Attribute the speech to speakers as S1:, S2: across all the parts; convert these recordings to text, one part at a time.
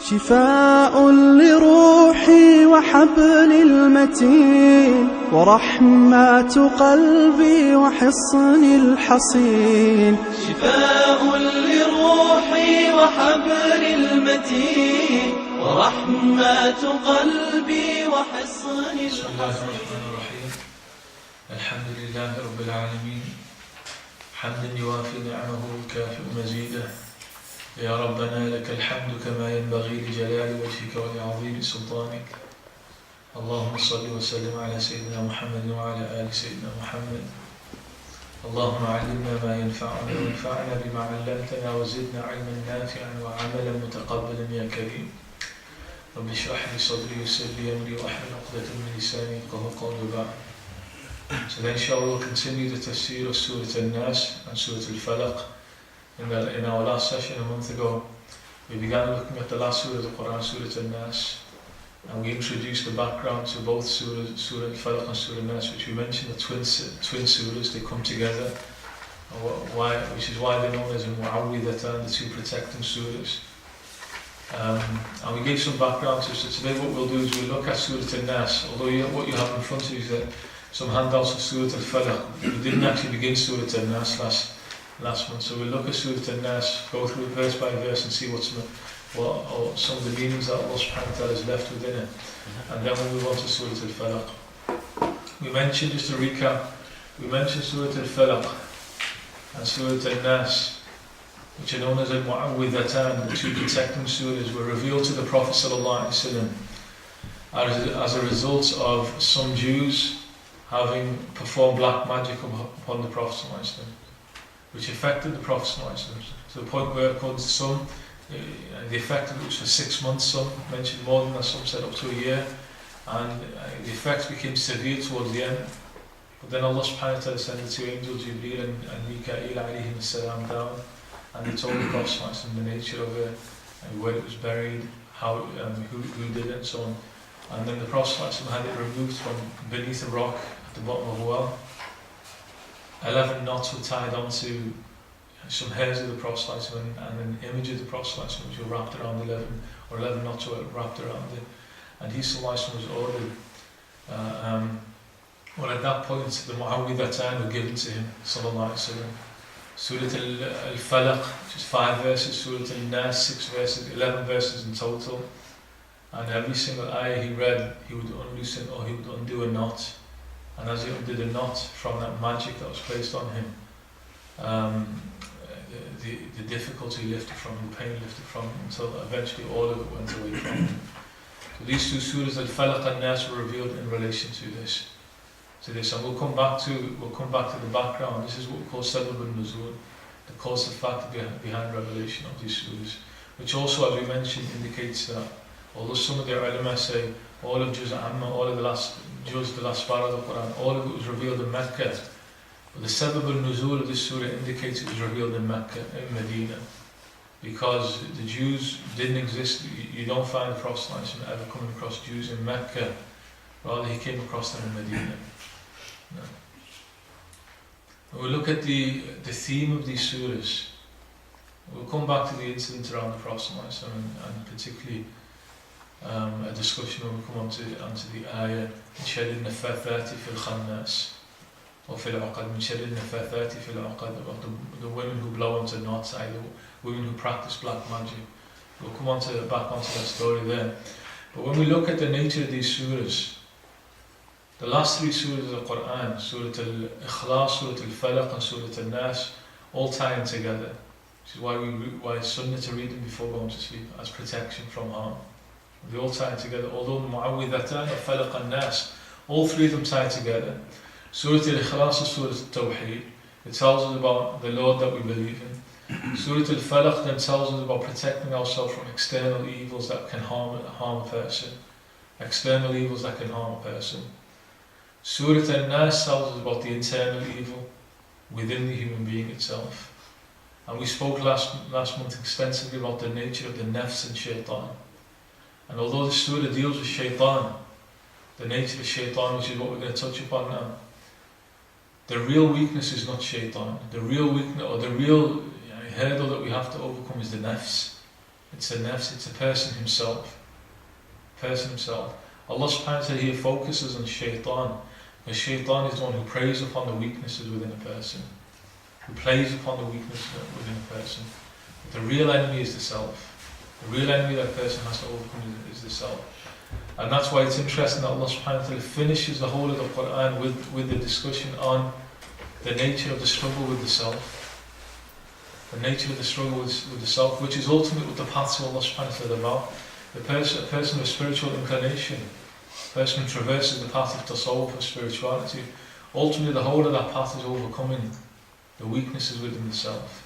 S1: شفاء لروحي وحبل المتين ورحمة قلبي وحصن الحصين.
S2: شفاء لروحي وحبل المتين ورحمة قلبي وحصن الحصين.
S3: بسم الله الرحمن الرحيم. الحمد لله رب العالمين حمدا يوافي نعمه ويكافئ مزيده. يا ربنا لك الحمد كما ينبغي لجلال وجهك ولعظيم سلطانك. اللهم صل وسلم على سيدنا محمد وعلى آل سيدنا محمد. اللهم علمنا ما ينفعنا وانفعنا بما علمتنا وزدنا علما نافعا وعملا متقبلا يا كريم. رب اشرح لي صدري ويسر لي امري واحلل عقدة من لساني يفقهوا قولي بعد. So then inshallah we'll continue the tafsir of Surah an-Nas and Surah al-Falaq. In our last session a month ago, we began looking at the last surah of the Quran, Surah an-Nas, and we introduced the background to both Surah al-Falaq and Surah an-Nas, which we mentioned the twin surahs. They come together, which is why they're known as al-Mu'awwidhatan, the two protecting surahs. And we gave some background to it. So today what we'll do is we'll look at Surah an-Nas, although what you have in front of you is that some handouts of Surah al-Falaq. We didn't actually begin Surah an-Nas last month, so we'll look at Surah an-Nas, go through it verse by verse and see what some of the meanings that Allah subhanahu wa ta'ala has left within it. And then we'll move on to Surah al-Falaq. We mentioned, just to recap, we mentioned Surah al-Falaq and Surah an-Nas, which are known as al-Mu'awwidhatan, the two protecting surahs, were revealed to the Prophet ﷺ as a result of some Jews having performed black magic upon the Prophet ﷺ, which affected the Prophet ﷺ, to the point where, according to some, the effect of it was for 6 months, some mentioned more than that, some said up to a year, and the effects became severe towards the end. But then Allah subhanahu wa ta'ala sent the two angels, Jibreel and Mika'il alayhim as-salam, down, and they told the Prophet ﷺ the nature of it, and where it was buried, how, who did it, and so on. And then the Prophet ﷺ had it removed from beneath a rock at the bottom of a well. 11 knots were tied onto some hairs of the Prophet ﷺ and an image of the Prophet ﷺ, which were wrapped around 11 knots were wrapped around it. And he ﷺ was ordered, at that point the Mu'awwidhatan were given to him, sallallahu alayhi wa sallam. Surah al-Falaq, which is 5 verses, Surah al-Nas, 6 verses, 11 verses in total. And every single ayah he read, he would unloosen or he would undo a knot. And as he undid a knot from that magic that was placed on him, the difficulty lifted from him, the pain lifted from him, until eventually all of it went away from him. So these two surahs, al-Falaq and Nas, were revealed in relation to this. And we'll come back to the background. This is what we call sabab al-nuzul, the cause of factor behind revelation of these surahs, which also, as we mentioned, indicates that although some of their ulama say all of Juz Amma, all of the last part of the Quran, all of it was revealed in Mecca, but the sabab al-nuzul of this surah indicates it was revealed in Mecca, in Medina, because the Jews didn't exist. You don't find the Prophet ever coming across Jews in Mecca, rather he came across them in Medina. No. We'll look at the theme of these surahs. We'll come back to the incident around the Prophet and particularly a discussion when we come onto the ayah من شر النفاثات في الخناس or في العقد من شر النفاثات في العقد, about the women who blow into knots, either women who practice black magic. We'll come back onto that story there. But when we look at the nature of these surahs, the last 3 surahs of the Qur'an, Surah al-Ikhlas, Surah al-Falaq and Surah an-Nas, all tie in together, which is why it's sunnah to read them before going to sleep, as protection from harm. They all tie together, although the Mu'awwidhatan, al-Falaq and Nas, all 3 of them tie together. Surah al-Ikhlas is Surah al-Tawheed. It tells us about the Lord that we believe in. Surah al-Falaq then tells us about protecting ourselves from external evils that can harm a person. External evils that can harm a person. Surah an-Nas tells us about the internal evil within the human being itself. And we spoke last month extensively about the nature of the nafs and shaitan. And although the surah deals with shaitan, the nature of shaitan, which is what we're going to touch upon now, the real weakness is not shaitan. The real weakness, or the real hurdle that we have to overcome, is the nafs. It's a nafs, it's a person himself. Allah subhanahu wa ta'ala here focuses on shaitan, because shaitan is the one who preys upon the weaknesses within a person. But the real enemy is the self. The real enemy that person has to overcome is the self. And that's why it's interesting that Allah subhanahu wa ta'ala finishes the whole of the Qur'an with the discussion on the nature of the struggle with the self. The nature of the struggle with the self, which is ultimately what the paths of Allah subhanahu wa ta'ala about. A person with spiritual inclination, a person who traverses the path of tasawwuf, of spirituality, ultimately the whole of that path is overcoming the weaknesses within the self.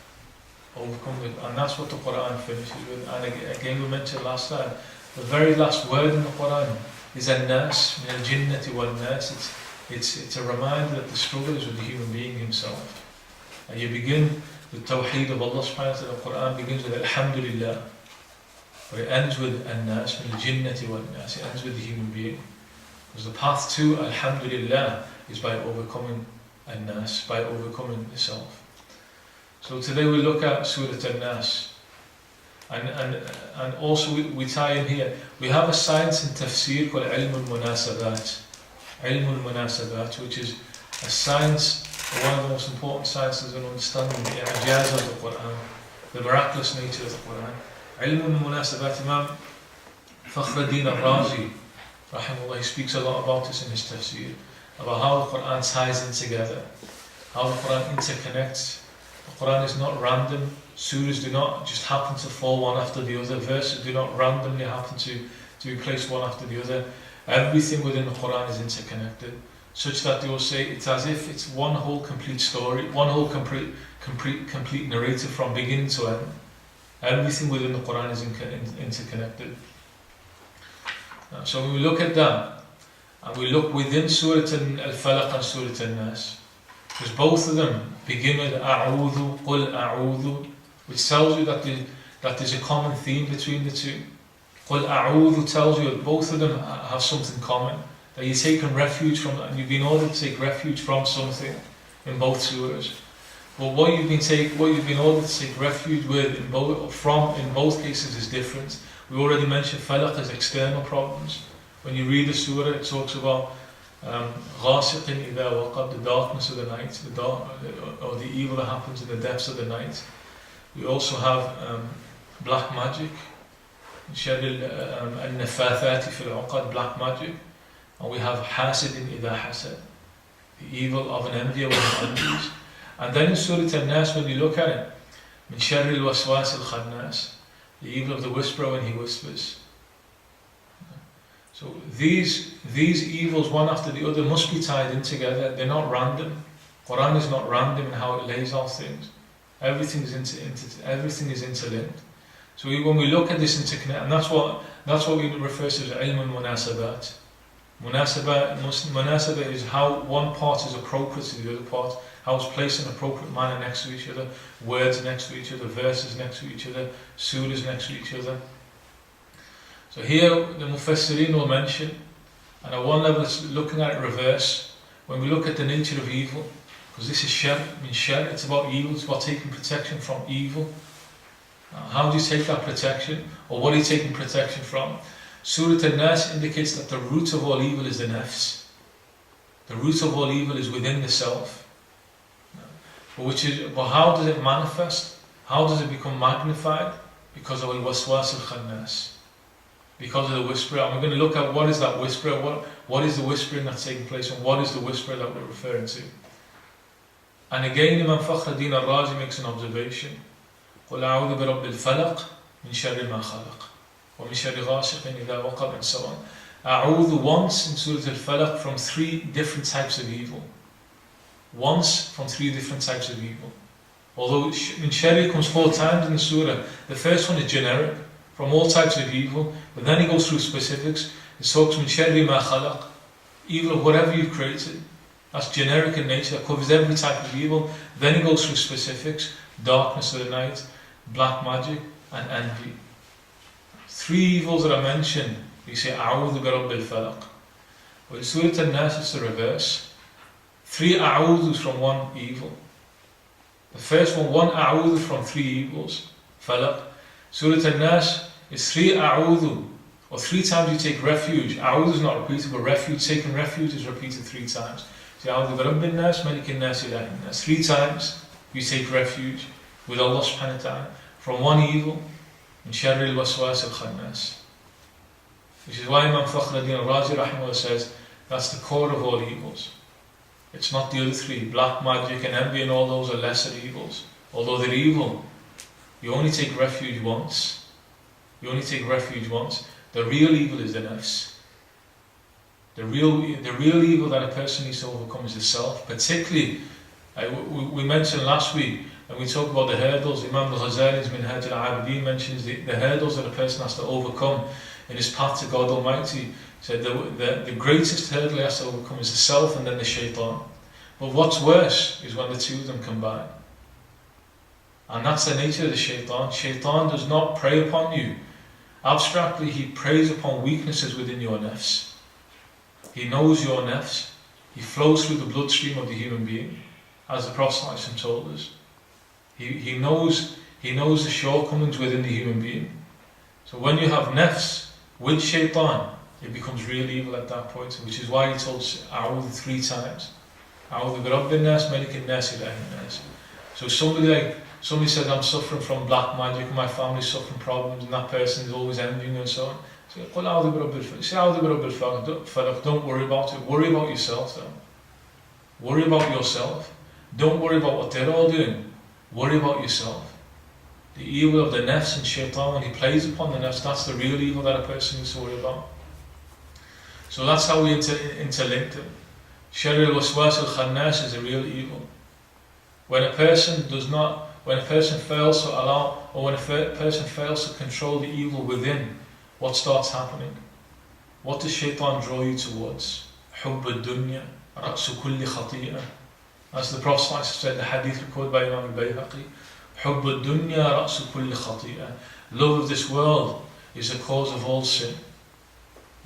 S3: And that's what the Qur'an finishes with. And again, we mentioned last time, the very last word in the Qur'an is an-Nas, min al-jinnati wal-Nas. It's a reminder that the struggle is with the human being himself. And you begin the tawheed of Allah subhanahu wa ta'ala. The Qur'an begins with alhamdulillah, but it ends with an-Nas, min al-jinnati wal-Nas. It ends with the human being. Because the path to alhamdulillah is by overcoming an-Nas, by overcoming the self. So today we look at Surah an-Nas. And also we tie in here, we have a science in tafsir called ilm al-munasabat. Ilm al-munasabat, which is a science, one of the most important sciences in understanding the i'jaz of the Qur'an, the miraculous nature of the Qur'an. Ilm al-munasabat, Imam Fakhruddin al-Razi, rahimahullah, he speaks a lot about this in his tafsir, about how the Qur'an ties in together, how the Qur'an interconnects. The Qur'an is not random. Surahs do not just happen to fall one after the other. Verses do not randomly happen to be placed one after the other. Everything within the Qur'an is interconnected, such that they will say it's as if it's one whole complete story, one whole complete narrative from beginning to end. Everything within the Qur'an is interconnected. So when we look at that, and we look within Surah al-Falaq and Surah an-Nas, because both of them begin with a'udhu, qul a'udhu, which tells you that there's a common theme between the two. Qul a'udhu tells you that both of them have something common, that you're taking refuge from, and you've been ordered to take refuge from something in both surahs. But what you've been ordered to take refuge with in both cases is different. We already mentioned falaq as external problems. When you read the surah, it talks about غَاسِقٍ إِذَا وَقَبْ, the darkness of the night, or the evil that happens in the depths of the night. We also have black magic, شَرِّ النَّفَاثَاتِ فِي الْعُقَدِ, black magic. And we have حَاسِدٍ إِذَا حَسَدٍ, the evil of an envier when he envies. And then in Surah an-Nas, when you look at it, مِنْ شَرِّ الْوَسْوَاسِ الْخَنَّاسِ, the evil of the whisperer when he whispers. So these evils, one after the other, must be tied in together. They're not random. Quran is not random in how it lays out things. Everything is interlinked. So when we look at this interconnect, and that's what we refer to as ilm al-munasabat. Munasabah is how one part is appropriate to the other part, how it's placed in an appropriate manner next to each other, words next to each other, verses next to each other, surahs next to each other. So here the Mufassirin will mention, and at one level it's looking at it reverse, when we look at the nature of evil, because this is shar, it's about evil, it's about taking protection from evil. How do you take that protection, or what are you taking protection from? Surah an-Nas indicates that the root of all evil is the nafs. The root of all evil is within the self. But how does it manifest? How does it become magnified? Because of al-Waswaas al-Khannas. Because of the whisperer. And we're going to look at what is that whisperer, what is the whispering that's taking place, and what is the whisperer that we're referring to. And again, Imam Fakhruddin al-Razi makes an observation. قُلْ أَعُوذُ بِرَبِّ الْفَلَقِ مِنْ شَرِّ مَا خَلَقَ وَمِنْ شَرِّ غَاسِقٍ إِذَا وَقَبَ, and so on. A'udhu once in Surah al-Falaq from 3 different types of evil. Once from 3 different types of evil. Although in Shari comes 4 times in the surah, the first one is generic, from all types of evil, but then he goes through specifics. It talks min sharri ma khalaq, evil of whatever you've created. That's generic in nature, that covers every type of evil. Then he goes through specifics, darkness of the night, black magic, and envy. 3 evils that are mentioned, we say a'udhu bi rabbil falaq. But in Surah an-Nas it's the reverse. 3 a'udhus from 1 evil. The first one a'udhu from 3 evils, falaq. Surah an-Nas is 3 a'udhu, or 3 times you take refuge. A'udhu is not repeated, but refuge, taking refuge is repeated 3 times. So a'udhu bi rabbin nas, malikin nas, ilahin nas. 3 times you take refuge with Allah subhanahu wa ta'ala from one evil, min sharri al-Waswaas al-Khannas. Which is why Imam Fakhruddin al-Razi rahimahullah says that's the core of all evils. It's not the other 3, black magic and envy and all those are lesser evils. Although they're evil, you only take refuge once. You only take refuge once. The real evil is the nafs. The real evil that a person needs to overcome is the self. Particularly, we mentioned last week, and we talked about the hurdles. Imam al-Ghazali's Minhaj al-Abidin mentions the hurdles that a person has to overcome in his path to God Almighty. Said the greatest hurdle he has to overcome is the self and then the shaitan. But what's worse is when the 2 of them combine. And that's the nature of the shaitan. Shaitan does not prey upon you abstractly, he preys upon weaknesses within your nafs. He knows your nafs. He flows through the bloodstream of the human being, as the Prophet ﷺ told us. He knows the shortcomings within the human being. So when you have nafs with shaitan, it becomes real evil at that point, which is why he told A'udhu 3 times. A'udhu bi rabbin nas, malikin nas, ilahin nas. So somebody said, I'm suffering from black magic, my family's suffering problems, and that person is always envying and so on. So say A'udhu bi rabbil falaq. Don't worry about it. Worry about yourself though. Worry about yourself. Don't worry about what they're all doing. Worry about yourself. The evil of the nafs and shaitan, when he plays upon the nafs, that's the real evil that a person needs to worry about. So that's how we interlink them. Sharri al-Waswaas al-Khannas is a real evil. When a person fails to allow, or when a person fails to control the evil within, what starts happening? What does shaitan draw you towards? Hubb ad-dunya, ra'su kulli khati'ah. As the Prophet said, the hadith recorded by Imam al-Bayhaqi, Hubb ad-dunya, ra'su kulli khati'ah. Love of this world is the cause of all sin.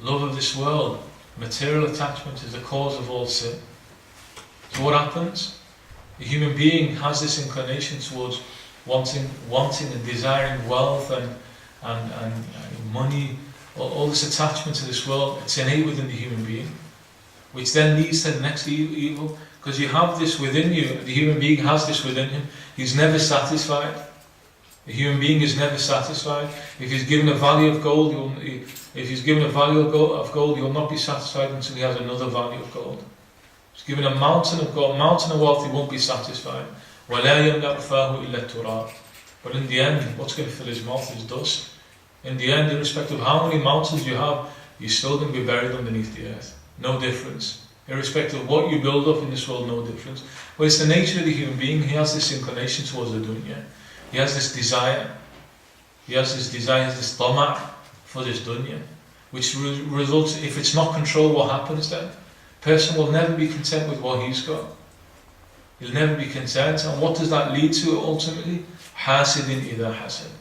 S3: Love of this world, material attachment, is the cause of all sin. So what happens? The human being has this inclination towards wanting and desiring wealth and money, all this attachment to this world. It's innate within the human being, which then leads to the next evil, because you have this within you. The human being has this within him. He's never satisfied. The human being is never satisfied. If he's given a value of gold, he'll not be satisfied until he has another value of gold. If he's given a mountain of gold, mountain of wealth, he won't be satisfied. But in the end, what's going to fill his mouth is dust. In the end, irrespective of how many mountains you have, you're still going to be buried underneath the earth. No difference. Irrespective of what you build up in this world, no difference. But it's the nature of the human being. He has this inclination towards the dunya. He has this desire. He has this tama' for this dunya, which results, if it's not controlled, what happens then? Person will never be content with what he's got. He'll never be content. And what does that lead to ultimately? Hasidin idha hasad.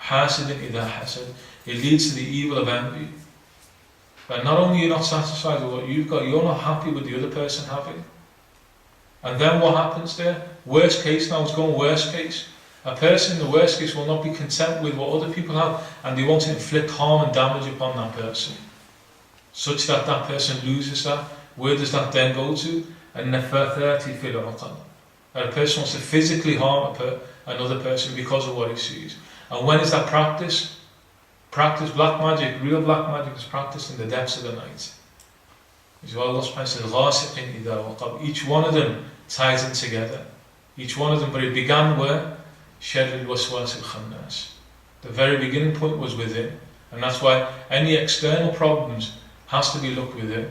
S3: Hasidin idha hasad. It leads to the evil of envy. But not only are you not satisfied with what you've got, you're not happy with the other person having. And then what happens there? Worst case, now it's going worst case. A person in the worst case will not be content with what other people have, and they want to inflict harm and damage upon that person, such that that person loses that. Where does that then go to? النفاثات في العقد. A person wants to physically harm another person because of what he sees. And when is that practiced? Black magic, real black magic is practiced in the depths of the night. As well, Allah subhanahu wa ta'ala says, each one of them ties in together. Each one of them, but it began where? Sharri al-Waswaas al-Khannas. The very beginning point was within. And that's why any external problems has to be looked within.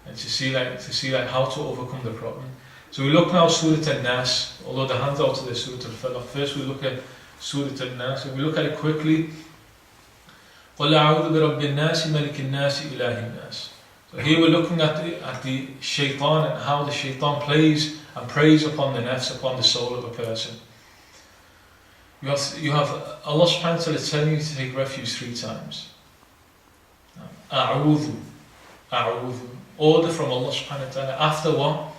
S3: And to see how to overcome the problem. So we look now at Surah an-Nas, although the handout to the Surah al-Falaq. First we look at Surah an-Nas, and we look at it quickly. قُلْ أَعُوذُ بِرَبِّ النَّاسِ مَلِكِ النَّاسِ إِلَهِ النَّاسِ. So here we're looking at the shaitan and how the shaitan plays and preys upon the nafs, upon the soul of a person. You have Allah subhanahu wa ta'ala telling you to take refuge 3 times. A'udhu. Order from Allah subhanahu wa ta'ala. After what?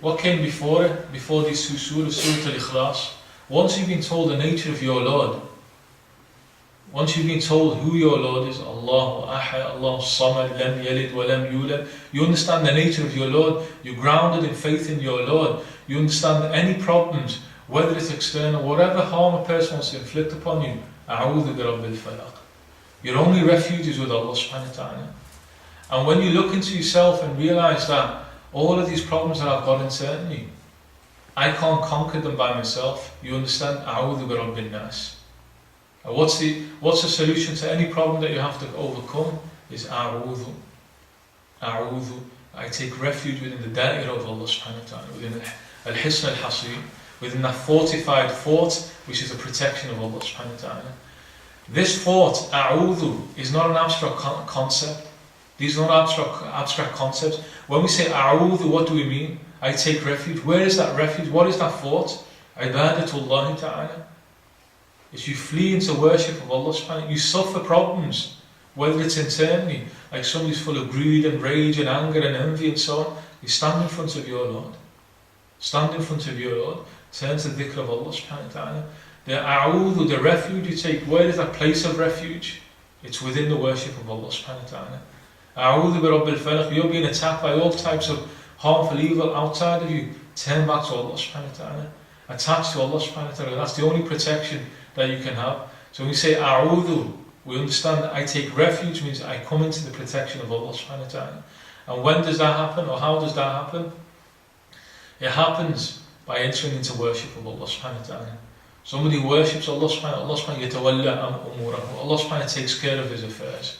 S3: What came before it? Before these 2 surahs, Surah al-Ikhlas. Once you've been told the nature of your Lord, once you've been told who your Lord is, Allahu Ahad, Allahu Samad, Lam Yalid wa Lam Yulad, you understand the nature of your Lord, you're grounded in faith in your Lord, you understand that any problems, whether it's external, whatever harm a person wants to inflict upon you, A'udhu bi Rabbil Falaq. Your only refuge is with Allah subhanahu wa ta'ala. And when you look into yourself and realise that all of these problems that I've got internally, I can't conquer them by myself, you understand, A'udhu bi Rabbil Nas. What's the solution to any problem that you have to overcome? Is A'udhu. A'udhu. I take refuge within the da'irah of Allah subhanahu wa ta'ala, within al-Hisn al-Hasin, within that fortified fort, which is the protection of Allah subhanahu wa ta'ala. This fort, A'udhu, is not an abstract concept. These are not abstract concepts. When we say A'udhu, what do we mean? I take refuge. Where is that refuge? What is that fort? Ibadatullahi ta'ala. It's you flee into worship of Allah subhanahu wa ta'ala. You suffer problems, whether it's internally, like somebody's full of greed and rage and anger and envy and so on. You stand in front of your Lord. Stand in front of your Lord. Turn to the dhikr of Allah subhanahu wa ta'ala. The a'udhu, the refuge you take, where is that place of refuge? It's within the worship of Allah subhanahu wa ta'ala. A'udhu bi Rabbil Falaq. You're being attacked by all types of harmful evil outside of you. Turn back to Allah subhanahu wa ta'ala. Attach to Allah subhanahu wa ta'ala. That's the only protection that you can have. So when we say a'udhu, we understand that I take refuge means I come into the protection of Allah subhanahu wa ta'ala. And when does that happen, or how does that happen? It happens by entering into worship of Allah subhanahu wa ta'ala. Somebody worships Allah subhanahu wa ta'ala, Allah subhanahu wa ta'ala takes care of his affairs.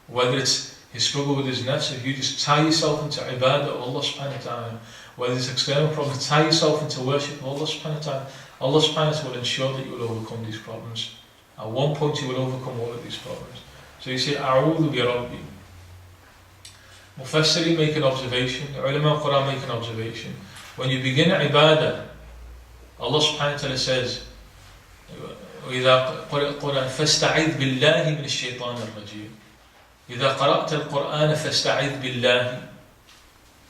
S3: Whether it's his struggle with his nafs, if you just tie yourself into ibadah of Allah subhanahu wa ta'ala, whether it's external problems, tie yourself into worship of Allah subhanahu wa ta'ala, Allah subhanahu wa ta'ala will ensure that you will overcome these problems. At one point you will overcome all of these problems. So you say, A'udhu bi Rabbi. Mufassirin make an observation, the ulama of Qur'an make an observation. When you begin ibadah, Allah subhanahu wa ta'ala says, وإذا قرأت القرآن فاستعذ بالله من الشيطان الرجيم. إذا قرأت القرآن فاستعذ بالله.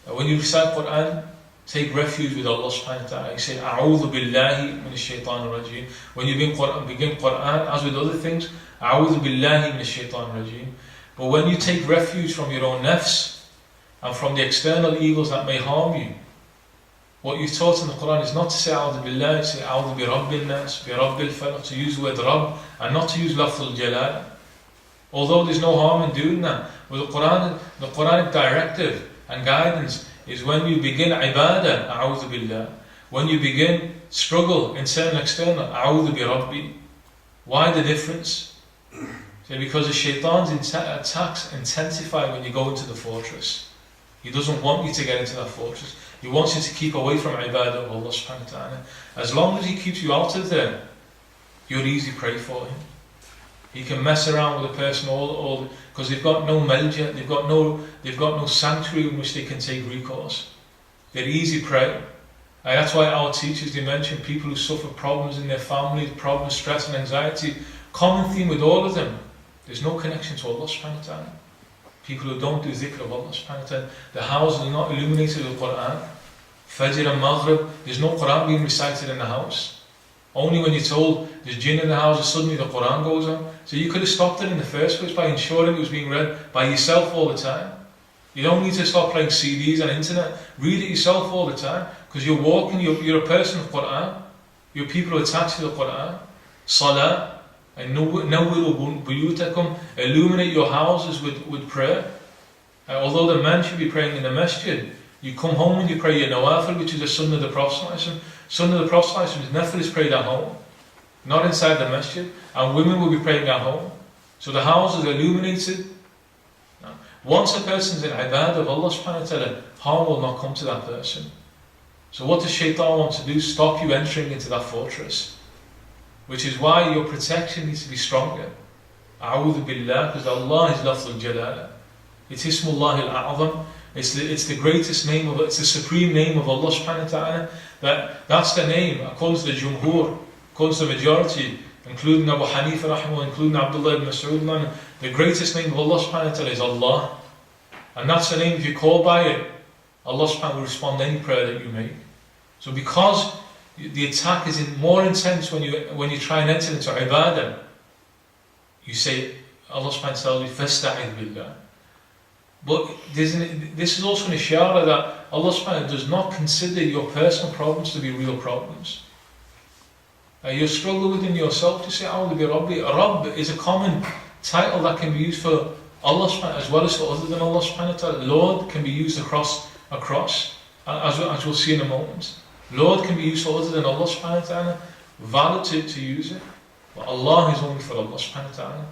S3: When you recite Qur'an, take refuge with Allah subhanahu wa ta'ala. You say, A'udhu billahi min ash-shaytan rajim. When you begin Qur'an, as with other things, A'udhu billahi min ash-shaytan rajim. But when you take refuge from your own nafs and from the external evils that may harm you, what you've taught in the Qur'an is not to say A'udhu billahi, say A'udhu bi Rabbil Nas, bi Rabbil Falaq, to use the word Rabb and not to use lafzul jalal. Although there's no harm in doing that, but the Quranic directive and guidance is when you begin ibadah, A'udhu billah. When you begin struggle, internal and external, A'udhu bi Rabbi. Why the difference? So because the shaitan's attacks intensify when you go into the fortress. He doesn't want you to get into that fortress. He wants you to keep away from ibadah of Allah subhanahu wa ta'ala. As long as he keeps you out of there, you're easy prey for him. He can mess around with a person all because they've got no malja, they've got no sanctuary in which they can take recourse. They're easy prey. And that's why our teachers, they mention people who suffer problems in their families, problems, stress and anxiety. Common theme with all of them, there's no connection to Allah subhanahu wa ta'ala. People who don't do dhikr of Allah subhanahu wa ta'ala, the houses are not illuminated with Qur'an. Fajr and Maghrib, there's no Qur'an being recited in the house. Only when you're told there's jinn in the house, suddenly the Qur'an goes on. So you could have stopped it in the first place by ensuring it was being read by yourself all the time. You don't need to stop playing CDs and internet. Read it yourself all the time, because you're walking, you're a person of Qur'an. You're people who are attached to the Qur'an. Salah. And nawwiru buyutakum, illuminate your houses with prayer. Although the man should be praying in the masjid, you come home and you pray your nawafil, which is the sunnah of the Prophet. Sunnah of the Prophet is nafil is prayed at home, not inside the masjid. And women will be praying at home. So the house is illuminated. Now, once a person's in ibadah of Allah subhanahu wa ta'ala, harm will not come to that person. So what does shaitan want to do? Stop you entering into that fortress. Which is why your protection needs to be stronger. A'udhu billah, because Allah is lafzul jalala. It's Ismullah al-A'zam. It's the greatest name of, it's the supreme name of Allah subhanahu wa ta'ala. That's the name, according to the Jumhur, according to the majority, including Abu Hanifa rahimahullah, including Abdullah ibn Mas'ud, the greatest name of Allah subhanahu wa ta'ala is Allah. And that's the name, if you call by it, Allah subhanahu wa ta'ala will respond to any prayer that you make. So because the attack is more intense when you try and enter into ibadah, you say, Allah subhanahu wa ta'ala tells you, فَاسْتَعِذْ بِاللَّهِ. But this is also an ishara that Allah subhanahu wa ta'ala does not consider your personal problems to be real problems. Your struggle within yourself to say, A'udhu bi Rabbi. Rabb is a common title that can be used for Allah subhanahu wa ta'ala as well as for other than Allah subhanahu wa ta'ala. Lord can be used across, as we'll see in a moment. Lord can be used for other than Allah subhanahu wa ta'ala. Valid to use it. But Allah is only for Allah subhanahu wa ta'ala.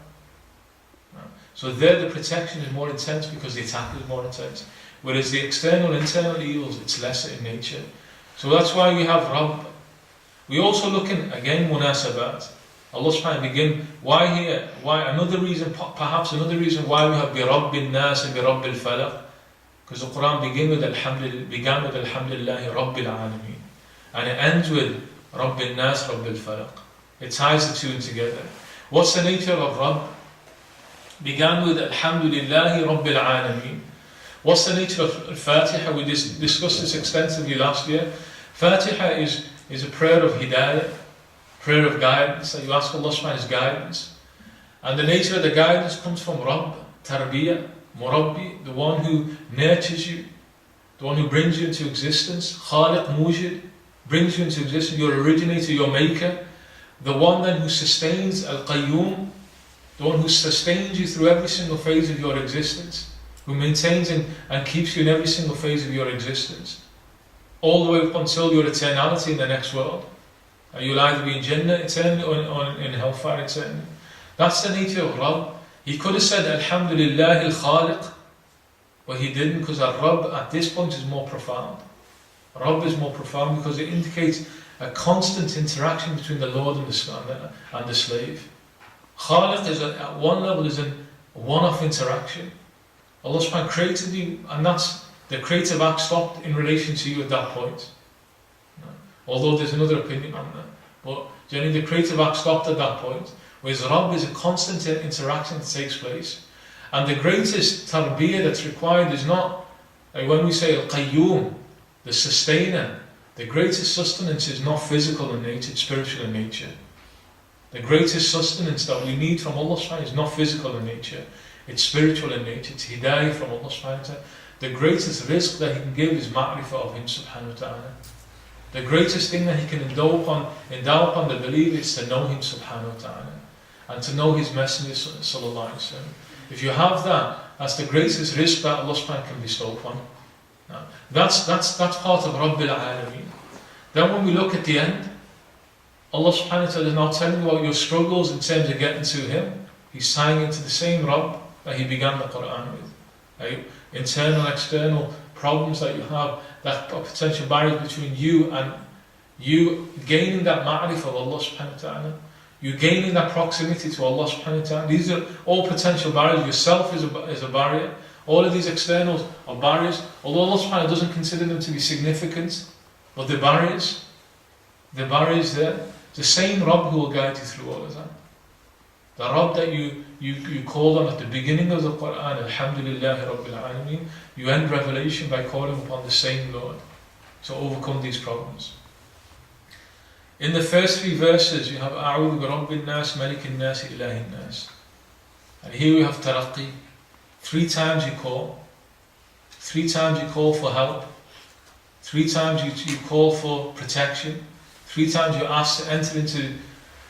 S3: So there the protection is more intense because the attack is more intense. Whereas the external, internal evils, it's lesser in nature. So that's why we have Rabb. We also look in, again, munasabat. Allah subhanahu wa ta'ala begin, why here? Why? Perhaps another reason why we have bi an-Nas and bi al-Falaq. Because the Quran began with Alhamdulillahi Rabbil Alameen. And it ends with an-Nas, al-Falaq. It ties the two together. What's the nature of Rabb? Began with Alhamdulillahi Rabbil Alameen. What's the nature of Al-Fatiha? We discussed this extensively last year. Fatiha is a prayer of hidayah, prayer of guidance, that you ask Allah subhanahu wa ta'ala's guidance. And the nature of the guidance comes from Rabb, Tarbiyah, Murabbi, the one who nurtures you, the one who brings you into existence, Khaliq, Mujid, brings you into existence, your originator, your maker, the one then who sustains, Al-Qayyum, the one who sustains you through every single phase of your existence, who maintains and keeps you in every single phase of your existence, all the way up until your eternality in the next world. You'll either be in Jannah eternally or in hellfire eternally. That's the nature of Rabb. He could have said Alhamdulillah al-Khaliq, but he didn't, because Rabb at this point is more profound. Rabb is more profound because it indicates a constant interaction between the Lord and the slave. Khaliq is at one level is a one-off interaction. Allah subhanahu wa ta'ala created you, and that's the creative act stopped in relation to you at that point. Although there's another opinion on that. But generally the creative act stopped at that point. Whereas Rabb is a constant interaction that takes place. And the greatest tarbiyah that's required is not, like when we say al-Qayyum, the sustainer, the greatest sustenance is not physical in nature, it's spiritual in nature. The greatest sustenance that we need from Allah subhanahu wa ta'ala is not physical in nature, it's spiritual in nature, it's hidayah from Allah subhanahu wa ta'ala. The greatest risk that He can give is ma'rifah of Him subhanahu wa ta'ala. The greatest thing that He can endow upon the believer is to know Him subhanahu wa ta'ala and to know His Messenger sallallahu alayhi wa sallam. If you have that, that's the greatest risk that Allah subhanahu wa ta'ala can bestow upon. Now, that's part of Rabbil Alameen. Then when we look at the end, Allah subhanahu wa ta'ala is now telling you about your struggles in terms of getting to Him. He's tying into the same Rabb that He began the Qur'an with. Right? Internal, external problems that you have, that potential barriers between you and you gaining that ma'rif of Allah subhanahu wa ta'ala, you gaining that proximity to Allah subhanahu wa ta'ala. These are all potential barriers. Yourself is a barrier. All of these externals are barriers, although Allah subhanahu wa ta'ala doesn't consider them to be significant, but the barriers there. It's the same Rabb who will guide you through all of that. The Rabb that you called on at the beginning of the Qur'an, Alhamdulillahi Rabbil Alameen, you end Revelation by calling upon the same Lord to overcome these problems. In the first 3 verses you have A'udhu bi Rabbil Nas, Malik an-Nas, Ilahi an-Nas. And here we have Taraqqi. 3 times you call. 3 times you call for help. 3 times you call for protection. 3 times you ask to enter into,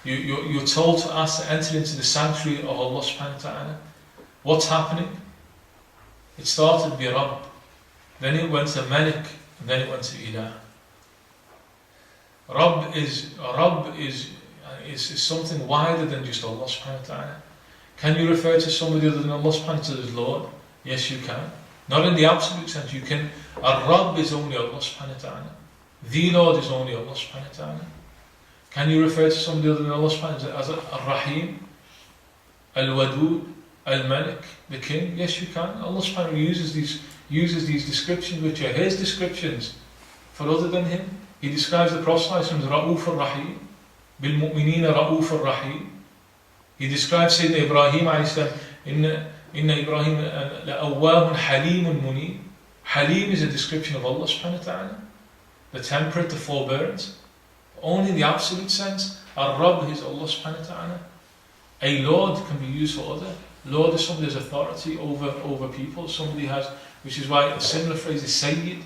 S3: you're told to ask to enter into the sanctuary of Allah subhanahu wa ta'ala. What's happening? It started bi Rabb, then it went to Malik, and then it went to Ilah. Rabb is something wider than just Allah subhanahu wa ta'ala. Can you refer to somebody other than Allah subhanahu wa ta'ala as Lord? Yes, you can. Not in the absolute sense. You can. Rabb is only Allah subhanahu wa ta'ala. The Lord is only Allah subhanahu wa ta'ala. Can you refer to somebody other than Allah subhanahu wa ta'ala as Ar-Rahim, Al-Wadud, Al-Malik, the King? Yes, you can. Allah subhanahu wa ta'ala uses these descriptions which are His descriptions for other than Him. He describes the Prophet as Ra'uf al-Rahim, Bil Mu'minina Ra'uf al-Rahim. He describes Sayyidina Ibrahim alayhi salam, Inna Ibrahim la'awwahun halimun munib. Halim is a description of Allah subhanahu wa ta'ala, the temperate, the forbearance. Only in the absolute sense, Ar-Rabb is Allah subhanahu wa ta'ala. A Lord can be used for other. Lord is somebody who has authority over people. Somebody has, which is why a similar phrase is Sayyid.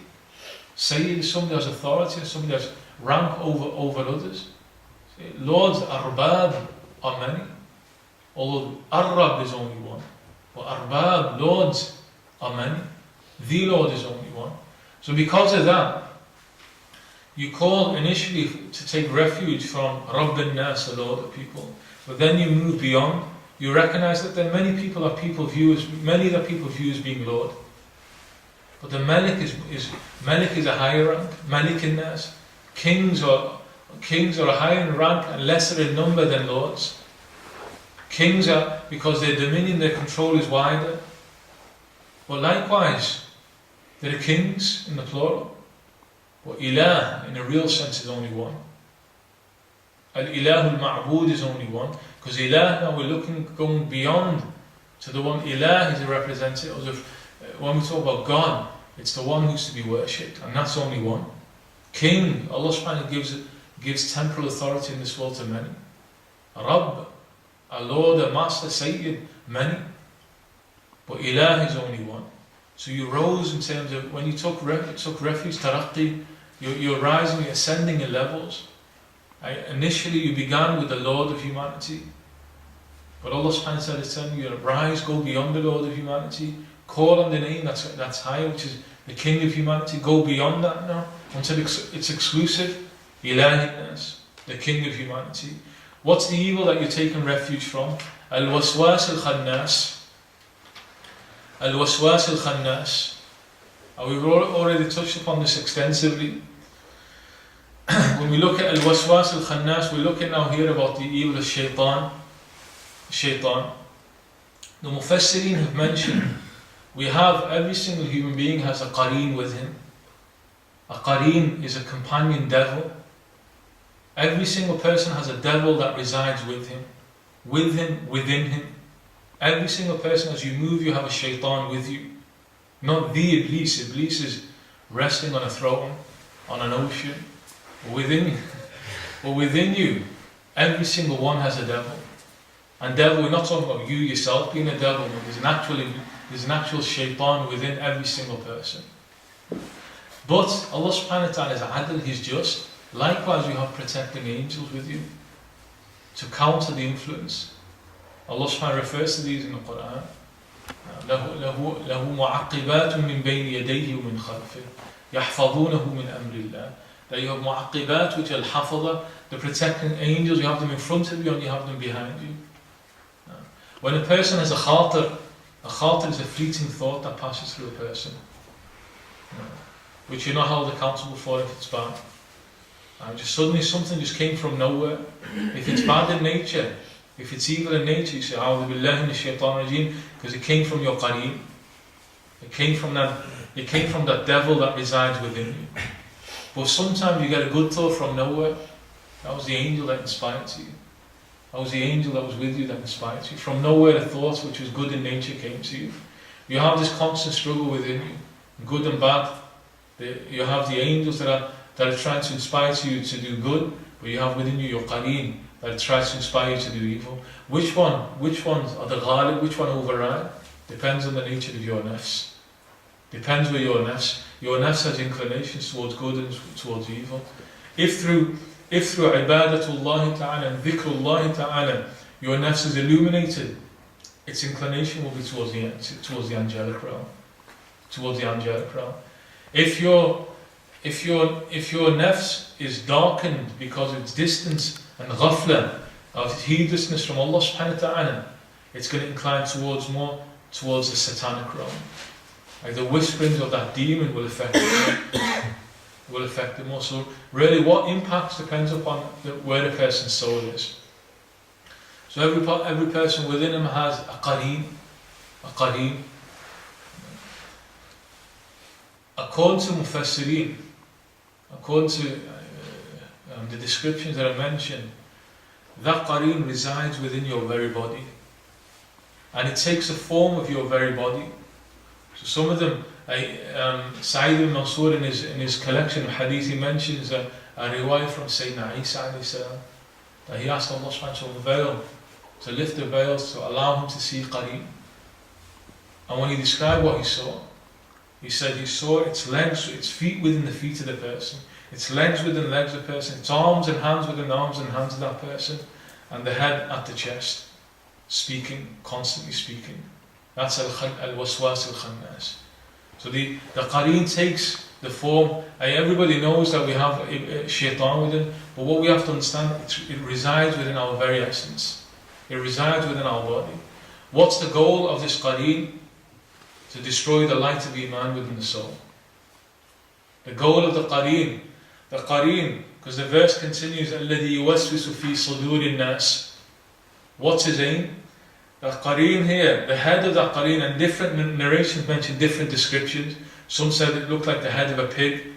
S3: Sayyid is somebody who has authority and somebody who has rank over others. Lords, Arbab, are many. Although Arab is only one. But Arbab, Lords, are many. The Lord is only one. So because of that, you call initially to take refuge from Rabb an-Nas, the Lord of people. But then you move beyond. You recognize that there are many people that people view as being Lord. But the Malik is a higher rank. Malik an-Nas. Kings are higher in rank and lesser in number than lords. Kings are, because their dominion, their control is wider. But likewise, there are kings in the plural. But Ilah, in a real sense, is only one. Al-Ilah al-Ma'bud is only one. Because Ilah, now we're going beyond to the one. Ilah is a representative of, when we talk about God, it's the one who's to be worshipped, and that's only one. King, Allah subhanahu wa ta'ala gives temporal authority in this world to many. Rabb, a Lord, a Master, Sayyid, many. But Ilah is only one. So you rose in terms of, when you took refuge, taraqi, you're rising, you're ascending in levels. Initially you began with the Lord of humanity. But Allah subhanahu wa ta'ala is telling you, rise, go beyond the Lord of humanity, call on the name that's higher, which is the King of humanity, go beyond that now, until it's exclusive, Ilahi, the King of humanity. What's the evil that you're taking refuge from? Al-Waswaas al-Khannas. Al-Waswaas al-Khannas. We've already touched upon this extensively. When we look at al-Waswaas al-Khannas, we're looking now here about the evil of shaitan. The Mufassirin have mentioned, we have, every single human being has a qareen with him. A qareen is a companion devil. Every single person has a devil that resides with him, within him. Every single person, as you move, you have a shaitan with you. Not the Iblis. Iblis is resting on a throne, on an ocean. Within you, every single one has a devil. And devil, we're not talking about you yourself being a devil. There's an actual shaitan within every single person. But Allah subhanahu wa ta'ala is adil, He's just. Likewise, you have protecting angels with you to counter the influence. Allah subhanahu wa ta'ala refers to these in the Qur'an. له معقبات من بين يديه ومن خلفه يحفظونه من أمر الله. That you have mu'aqibat, which are al-hafadha, the protecting angels. You have them in front of you and you have them behind you. When a person has a khatir is a fleeting thought that passes through a person, which you're not held accountable for if it's bad. Just suddenly something just came from nowhere. If it's bad in nature, if it's evil in nature, you say, A'udhu billahi minash shaitanir rajeem, because it came from your qareen. It came from that devil that resides within you. But sometimes you get a good thought from nowhere. That was the angel that inspired you. That was the angel that was with you that inspired you. From nowhere, a thought which was good in nature came to you. You have this constant struggle within you, good and bad. You have the angels that are trying to inspire you to do good, but you have within you your qareen that tries to inspire you to do evil. Which ones are the ghalib? Which one override? Depends on the nature of your nafs. Depends where your nafs has inclinations towards good and towards evil. If through ibadatullah ta'ala and dhikrullah ta'ala your nafs is illuminated, its inclination will be towards the angelic realm. Towards the angelic realm. If your nafs is darkened because of its distance and ghafla, of heedlessness from Allah subhanahu wa ta'ala, it's going to incline towards the satanic realm. Like the whisperings of that demon will affect it more. So really what impacts depends upon where the person's soul is. So every person within him has a qareen. According to Mufassirin, according to the descriptions that are mentioned, that qareen resides within your very body. And it takes the form of your very body. So some of them, Sa'id al-Mansur in his collection of hadith, he mentions a riwayah from Sayyidina Isa alayhi salam, that he asked Allah subhanahu wa ta'ala to lift the veils, to allow him to see qareen. And when he described what he saw, he said he saw its legs, its feet within the feet of the person, its legs within the legs of the person, its arms and hands within the arms and hands of that person, and the head at the chest, speaking, constantly speaking. That's al-Waswaas al-Khannas. So the qareen takes the form, everybody knows that we have shaitan within, but what we have to understand, it resides within our very essence. It resides within our body. What's the goal of this qareen? To destroy the light of Iman within the soul. The goal of the qareen, because the verse continues, الَّذِي يُوَسْوِسُ فِي صُدُورِ النَّاسِ. What's his aim? The qareen here, the head of that qareen, and different narrations mention different descriptions. Some said it looked like the head of a pig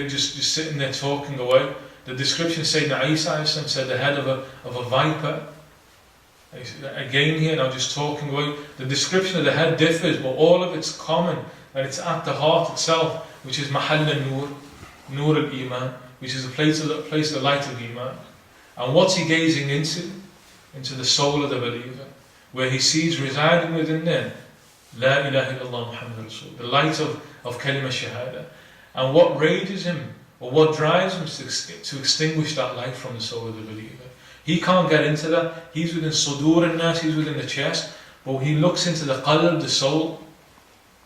S3: just sitting there talking away. The description Sayyidina Isa said the head of a viper. Again here, now just talking away. The description of the head differs, but all of it's common, that it's at the heart itself, which is Mahall al-Nur, Nur al-Iman, which is the place of the light of Iman. And what's he gazing into? Into the soul of the believer, where he sees residing within there, La ilaha illallah Muhammad Rasul, the light of Kalima Shahada. And what rages him, or what drives him to extinguish that light from the soul of the believer. He can't get into that. He's within Sudur an-Nas, he's within the chest, but he looks into the qalb, the soul,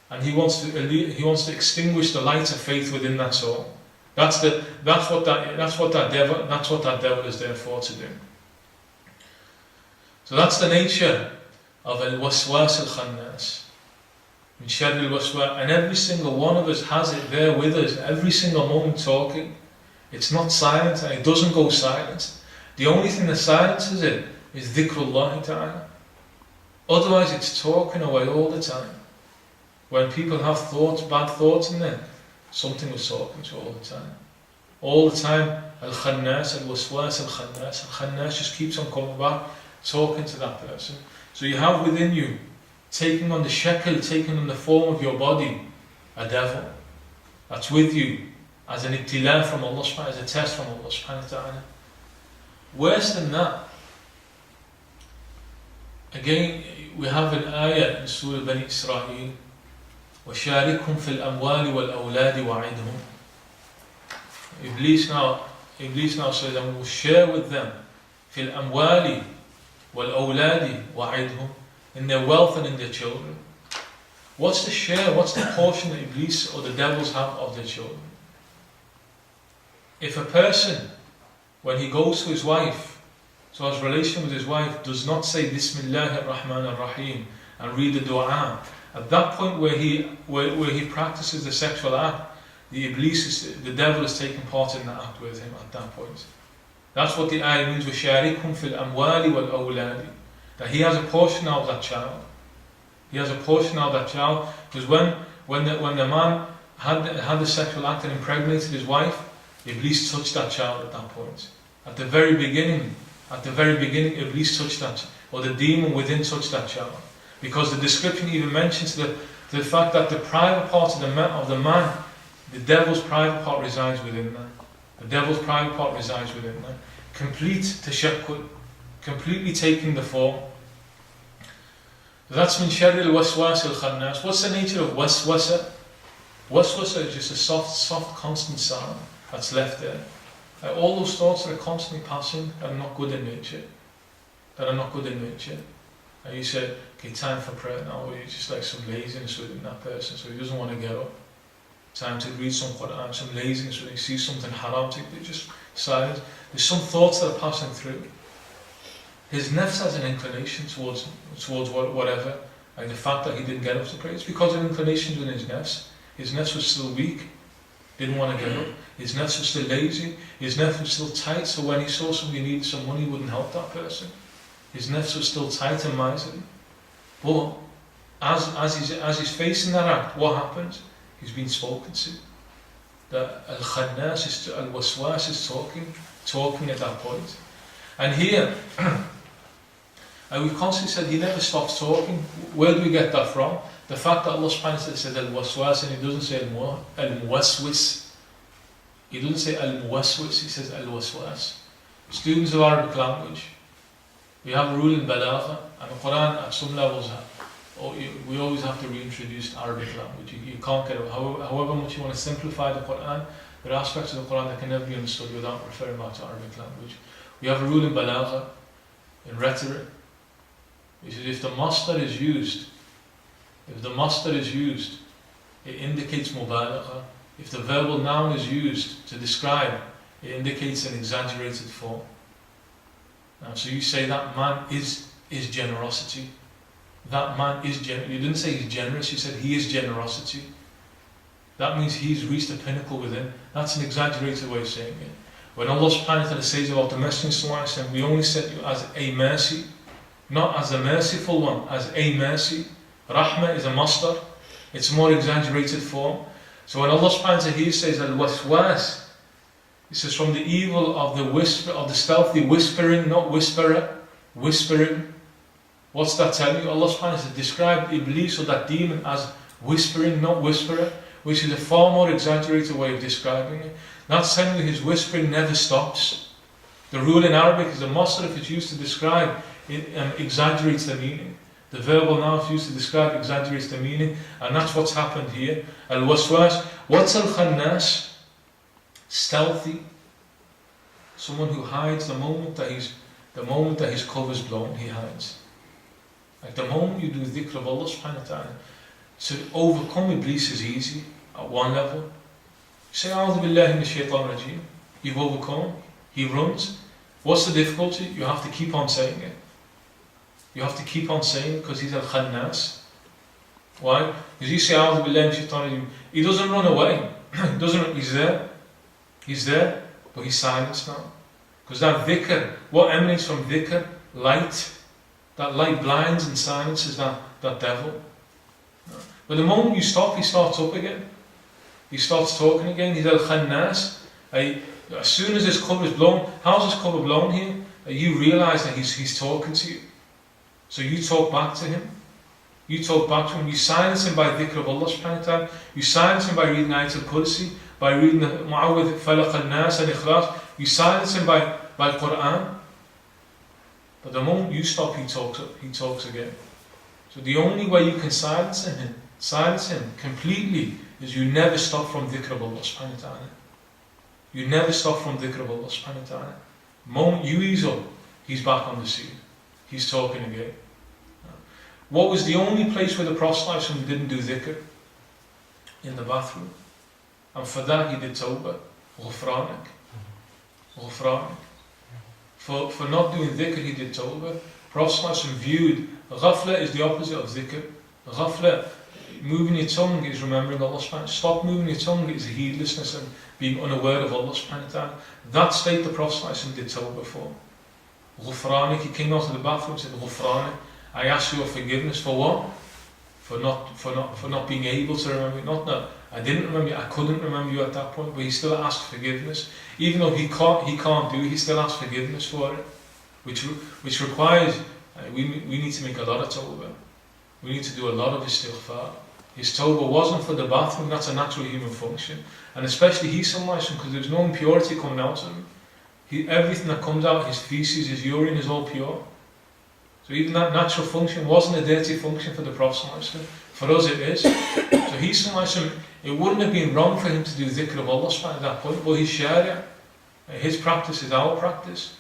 S3: and he wants to extinguish the light of faith within that soul. That's what that devil is there for to do. So that's the nature of al-Waswaas al-Khannas. Min sharri al-Waswaas, and every single one of us has it there with us, every single moment talking. It's not silent, and it doesn't go silent. The only thing that silences it is dhikrullah ta'ala. Otherwise it's talking away all the time. When people have thoughts, bad thoughts in there, something was talking to all the time. All the time, al-Khannas, al-Waswaas al-Khannas. Al-Khannas just keeps on coming back, talking to that person. So you have within you, taking on the shekel, taking on the form of your body, a devil. That's with you, as an ibtila from Allah subhanahu wa ta'ala, as a test from Allah subhanahu wa ta'ala. Worse than that, again, we have an ayah in Surah Bani Israel, وَشَارِكْهُمْ فِي الْأَمْوَالِ وَالْأَوْلَادِ وَعِدْهُمْ. Iblis now says, and we will share with them فِي الْأَمْوَالِ وَالْأَوْلَادِ وَعِدْهُمْ, in their wealth and in their children. What's the share, what's the portion that Iblis or the devils have of their children? If a person, when he goes to his wife, so his relation with his wife, does not say Bismillah ar-Rahman ar-Rahim and read the dua, at that point where he practices the sexual act, the devil is taking part in that act with him at that point. That's what the ayah means, وَشَارِكْهُمْ فِي الْأَمْوَالِ وَالْأَوْلَادِ, that he has a portion out of that child. He has a portion out of that child, because when the man had the sexual act and impregnated his wife, Iblis touched that child at that point. At the very beginning, Iblis touched that, or the demon within touched that child. Because the description even mentions the fact that the private part of the man, the devil's private part resides within that. The devil's private part resides within that. Complete tashakkul, completely taking the form. That's min sharri al-Waswaas al-Khannas. What's the nature of waswasa? Waswasa is just a soft, constant sound that's left there. All those thoughts that are constantly passing that are not good in nature. And you say, okay, time for prayer now, or it's just like some laziness within that person, so he doesn't want to get up. Time to read some Qur'an, some laziness when he sees something haram, they just silence. There's some thoughts that are passing through. His nafs has an inclination towards whatever, like the fact that he didn't get up to pray. It's because of inclinations within his nafs. His nafs was still weak, didn't want to get up. His nafs was still lazy, his nafs was still tight, so when he saw somebody needed some money, he wouldn't help that person. His nafs was still tight and miserly. But as he's facing that act, what happens? He's been spoken to. The al-Khannas, al-Waswaas is talking at that point. And here, and we've constantly said he never stops talking. Where do we get that from? The fact that Allah subhanahu wa ta'ala said al-Waswaas and he doesn't say al-Muwaswis. He doesn't say al-Muwaswis, he says al-Waswaas. Students of Arabic language, We have a rule in Balagha, and the Quran at some levels, we always have to reintroduce Arabic language. You can't get it. However much you want to simplify the Quran, there are aspects of the Quran that can never be understood without referring back to Arabic language. We have a rule in Balagha, in rhetoric, which is if the masdar is used, it indicates mubalagha. If the verbal noun is used to describe, it indicates an exaggerated form. Now, so you say that man is generosity. That man is generous. You didn't say he's generous, you said he is generosity. That means he's reached a pinnacle within. That's an exaggerated way of saying it. When Allah subhanahu wa ta'ala says about the Messenger, we only set you as a mercy, not as a merciful one, as a mercy. Rahmah is a masdar. It's a more exaggerated form. So when Allah subhanahu wa ta'ala says al-Waswaas, He says from the evil of the stealthy whispering, not whisperer, whispering. What's that telling you? Allah subhanahu wa ta'ala described Iblis or that demon as whispering, not whisperer, which is a far more exaggerated way of describing it. That's telling you his whispering never stops. The rule in Arabic is a masdar, if it's used to describe, it exaggerates the meaning. The verbal noun if used to describe exaggerates the meaning, and that's what's happened here. Al-Waswaas. What's an-Nas? Stealthy. Someone who hides the moment that his cover's blown, he hides. Like the moment you do dhikr of Allah subhanahu wa ta'ala, to overcome Iblis is easy at one level. Say A'udhu billahi minash shaitan rajim. You've overcome. He runs. What's the difficulty? You have to keep on saying it. You have to keep on saying it because he's al-Nas. Why? Because you say A'udhu billahi minash shaitan rajim. He doesn't run away. He's there. He's there, but he's silenced now. Because that dhikr, what emanates from dhikr? Light. That light blinds and silences that devil. But the moment you stop, he starts up again. He starts talking again. He's al-Nas. As soon as his cover is blown, how's his cover blown here? You realise that he's talking to you. So you talk back to him. You talk back to him. You silence him by dhikr of Allah subhanahu wa ta'ala. You silence him by reading Ayat al-Kursi, by reading the al-Falaq, an-Nas and Ikhlas. You silence him by Qur'an. But the moment you stop, he talks again. So the only way you can silence him completely is you never stop from dhikr of Allah subhanahu wa ta'ala. You never stop from dhikr of Allah subhanahu wa ta'ala. The moment you ease up, he's back on the scene. He's talking again. What was the only place where the Prophet didn't do dhikr? In the bathroom. And for that he did tawbah. Ghufranak. For not doing dhikr he did tawbah. Prophet viewed ghafla is the opposite of dhikr. Ghafla, moving your tongue is remembering Allah subhanahu wa ta'ala. Stop moving your tongue is heedlessness and being unaware of Allah subhanahu wa ta'ala. That state the Prophet did tawbah for. Ghufranik, he came out of the bathroom and said, Ghufranik, I ask your forgiveness for what? For not being able to remember you. Not that I didn't remember you, I couldn't remember you at that point, but he still asked forgiveness. Even though he can't do it, he still asked forgiveness for it. Which requires, we need to make a lot of tawbah. We need to do a lot of istighfar. His tawbah wasn't for the bathroom, that's a natural human function. And especially he summarized him because there's no impurity coming out of him. Everything that comes out, his feces, his urine is all pure. So even that natural function wasn't a dirty function for the Prophet. For us it is. So he summarized him, it wouldn't have been wrong for him to do dhikr of Allah at that point, but his sharia, his practice is our practice.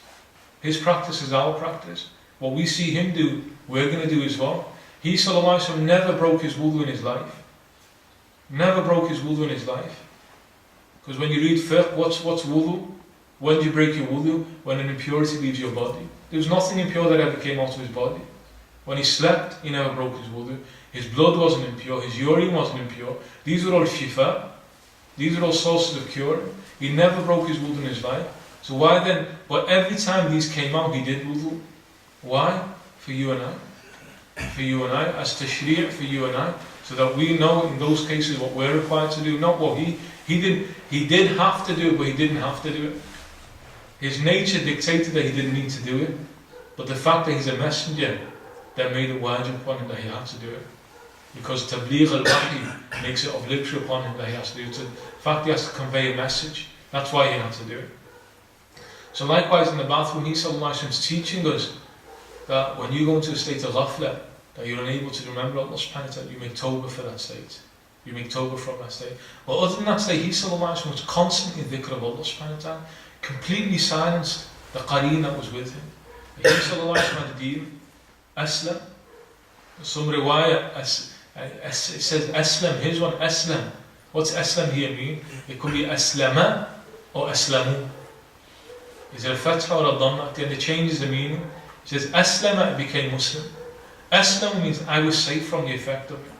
S3: His practice is our practice. What we see him do, we're going to do as well. He ﷺ never broke his wudu in his life. Never broke his wudu in his life. Because when you read fiqh, what's wudu? When do you break your wudu? When an impurity leaves your body. There was nothing impure that ever came out of his body. When he slept, he never broke his wudu. His blood wasn't impure, his urine wasn't impure. These were all shifa. These were all sources of cure. He never broke his wudu in his life. So why then? But every time these came out, he did wudu. Why? For you and I. For you and I, as tashri' for you and I, so that we know in those cases what we're required to do, not what he did. He did have to do it, but he didn't have to do it. His nature dictated that he didn't need to do it, but the fact that he's a messenger, that made it wajib upon him that he had to do it. Because tabligh al-wahi makes it obligatory upon him that he has to do it. So the fact he has to convey a message, that's why he had to do it. So likewise in the bathroom, he sallallahu alaihi wasallam is teaching us that when you go into a state of ghafla, that you're unable to remember Allah subhanahu wa ta'ala, you make tawbah for that state. You make tawbah from that state. Well, other than that state, he sallallahu alayhi wa sallam was constantly in dhikr of Allah subhanahu wa ta'ala, completely silenced the qareen that was with him. He sallallahu alayhi wa sallam had a deal, aslam. Some riwayah, it says aslam, here's one, aslam. What's aslam here mean? It could be aslama or aslamu. Is it a fatha or a dhamma? Then it changes the meaning. It says aslama, it became Muslim. Aslam means I was safe from the effect of it.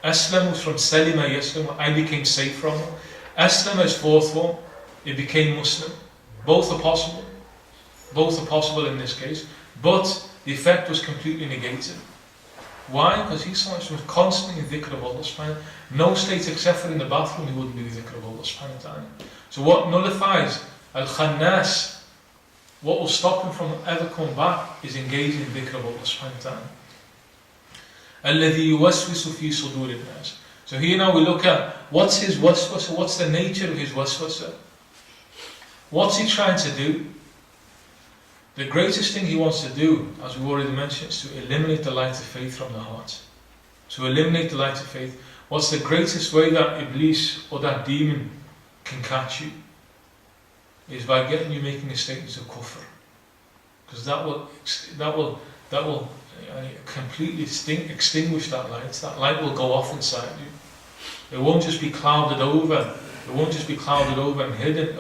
S3: Aslam was from salima yaslam, I became safe from it. Aslam is fourth form, it became Muslim. Both are possible. Both are possible in this case. But the effect was completely negated. Why? Because he was constantly in dhikr of Allah subhanahu wa ta'ala. No state except for in the bathroom he wouldn't do the dhikr of Allah subhanahu wa ta'ala. So what nullifies al-Khannas, what will stop him from ever coming back, is engaging in dhikr of Allah subhanahu wa ta'ala. الَّذِي يُوَسْوِسُ فِي صُدُورِ النَّاسِ. So here now we look at what's his waswasa, what's the nature of his waswasa. What's he trying to do? The greatest thing he wants to do, as we already mentioned, is to eliminate the light of faith from the heart. To eliminate the light of faith. What's the greatest way that Iblis or that demon can catch you? Is by getting you making a statement of kufr. Because that will completely extinguish that light. That light will go off inside you. It won't just be clouded over. It won't just be clouded over and hidden.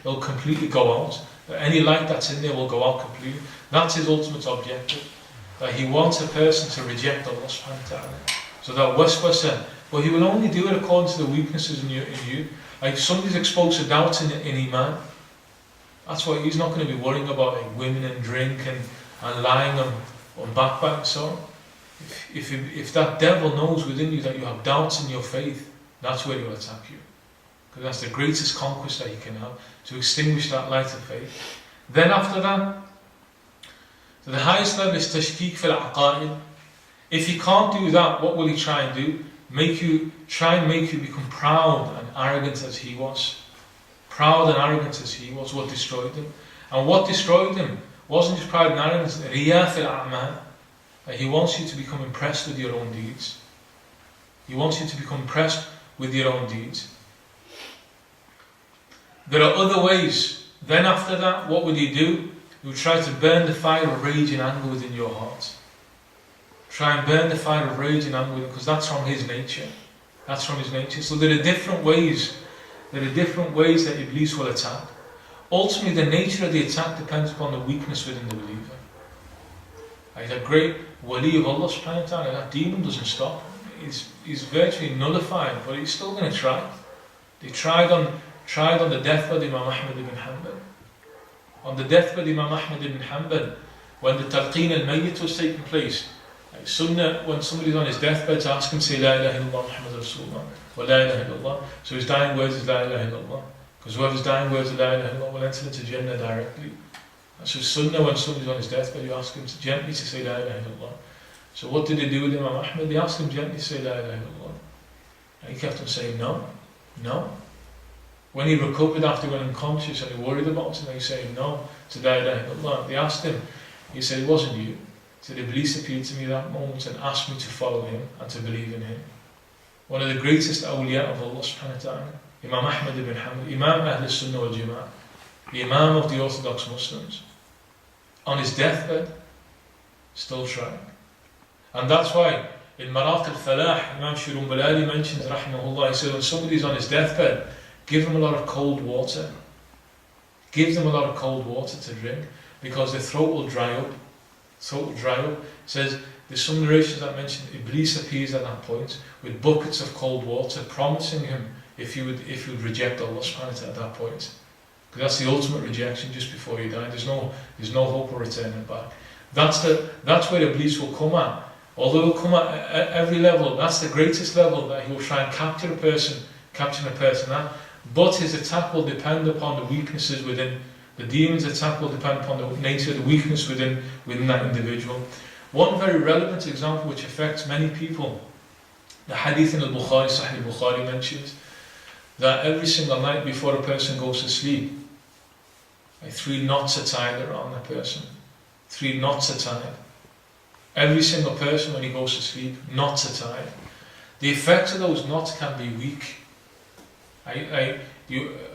S3: It'll completely go out. Any light that's in there will go out completely. That's his ultimate objective. That he wants a person to reject Allah subhanahu wa ta'ala. So that waswasa, but he will only do it according to the weaknesses in you. Like somebody's exposed to doubt in Iman. That's why he's not going to be worrying about like women and drink and lying on backbiting. So if that devil knows within you that you have doubts in your faith, that's where he will attack you. Because that's the greatest conquest that he can have, to extinguish that light of faith. Then after that, so the highest level is tashkik fil aqa'id. If he can't do that, what will he try and do? Try and make you become proud and arrogant as he was. Proud and arrogant as he was, what destroyed him. And what destroyed him wasn't just pride and arrogance, riya fil a'mal. He wants you to become impressed with your own deeds. He wants you to become impressed with your own deeds. There are other ways. Then after that, what would he do? He would try to burn the fire of rage and anger within your heart. Try and burn the fire of rage and anger within, because that's from his nature. That's from his nature. So there are different ways. There are different ways that Iblis will attack. Ultimately, the nature of the attack depends upon the weakness within the believer. Like a great wali of Allah subhanahu wa ta'ala, that demon doesn't stop. He's virtually nullified, but he's still going to try. They tried on the deathbed of Imam Ahmad ibn Hanbal. On the deathbed of Imam Ahmad ibn Hanbal, when the talqeen al-mayyit was taking place, like sunnah, when somebody's on his deathbed, to ask him to say La ilaha illallah Muhammad Rasulullah, or La ilaha illallah. So his dying words is La ilaha illallah. Because whoever's dying words of La ilaha illallah will enter into Jannah directly. And so sunnah, when somebody's on his deathbed, you ask him gently to say La ilaha illallah. So what did they do with Imam Ahmad? They asked him gently to say La ilaha illallah. And he kept on saying no, no. When he recovered after going unconscious and he worried about it, he said no to La ilaha illallah. They asked him, he said, it wasn't you. He said, Iblis appeared to me that moment and asked me to follow him and to believe in him. One of the greatest awliya of Allah subhanahu wa ta'ala, Imam Ahmad ibn Hanbal, Imam Ahl Sunnah wal Jama'ah, the Imam of the Orthodox Muslims, on his deathbed, still trying. And that's why in Maraq al-Falaq, Imam Shirun Balali mentions, rahimahullah, he said, when somebody's on his deathbed, give them a lot of cold water. Give them a lot of cold water to drink, because their throat will dry up. Throat will dry up. It says, there's some narrations that mention Iblis appears at that point with buckets of cold water, promising him if he would reject Allah subhanahu wa ta'ala at that point. Because that's the ultimate rejection just before you die. There's no hope of returning back. That's where Iblis will come at. Although he'll come at every level, that's the greatest level that he will try and capture a person at. But his attack will depend upon the weaknesses within. The demon's attack will depend upon the nature of the weakness within that individual. One very relevant example which affects many people, the hadith in al-Bukhari, Sahih Bukhari mentions that every single night before a person goes to sleep, like 3 knots are tied around that person. 3 knots are tired. Every single person when he goes to sleep, knots are tired. The effect of those knots can be weak.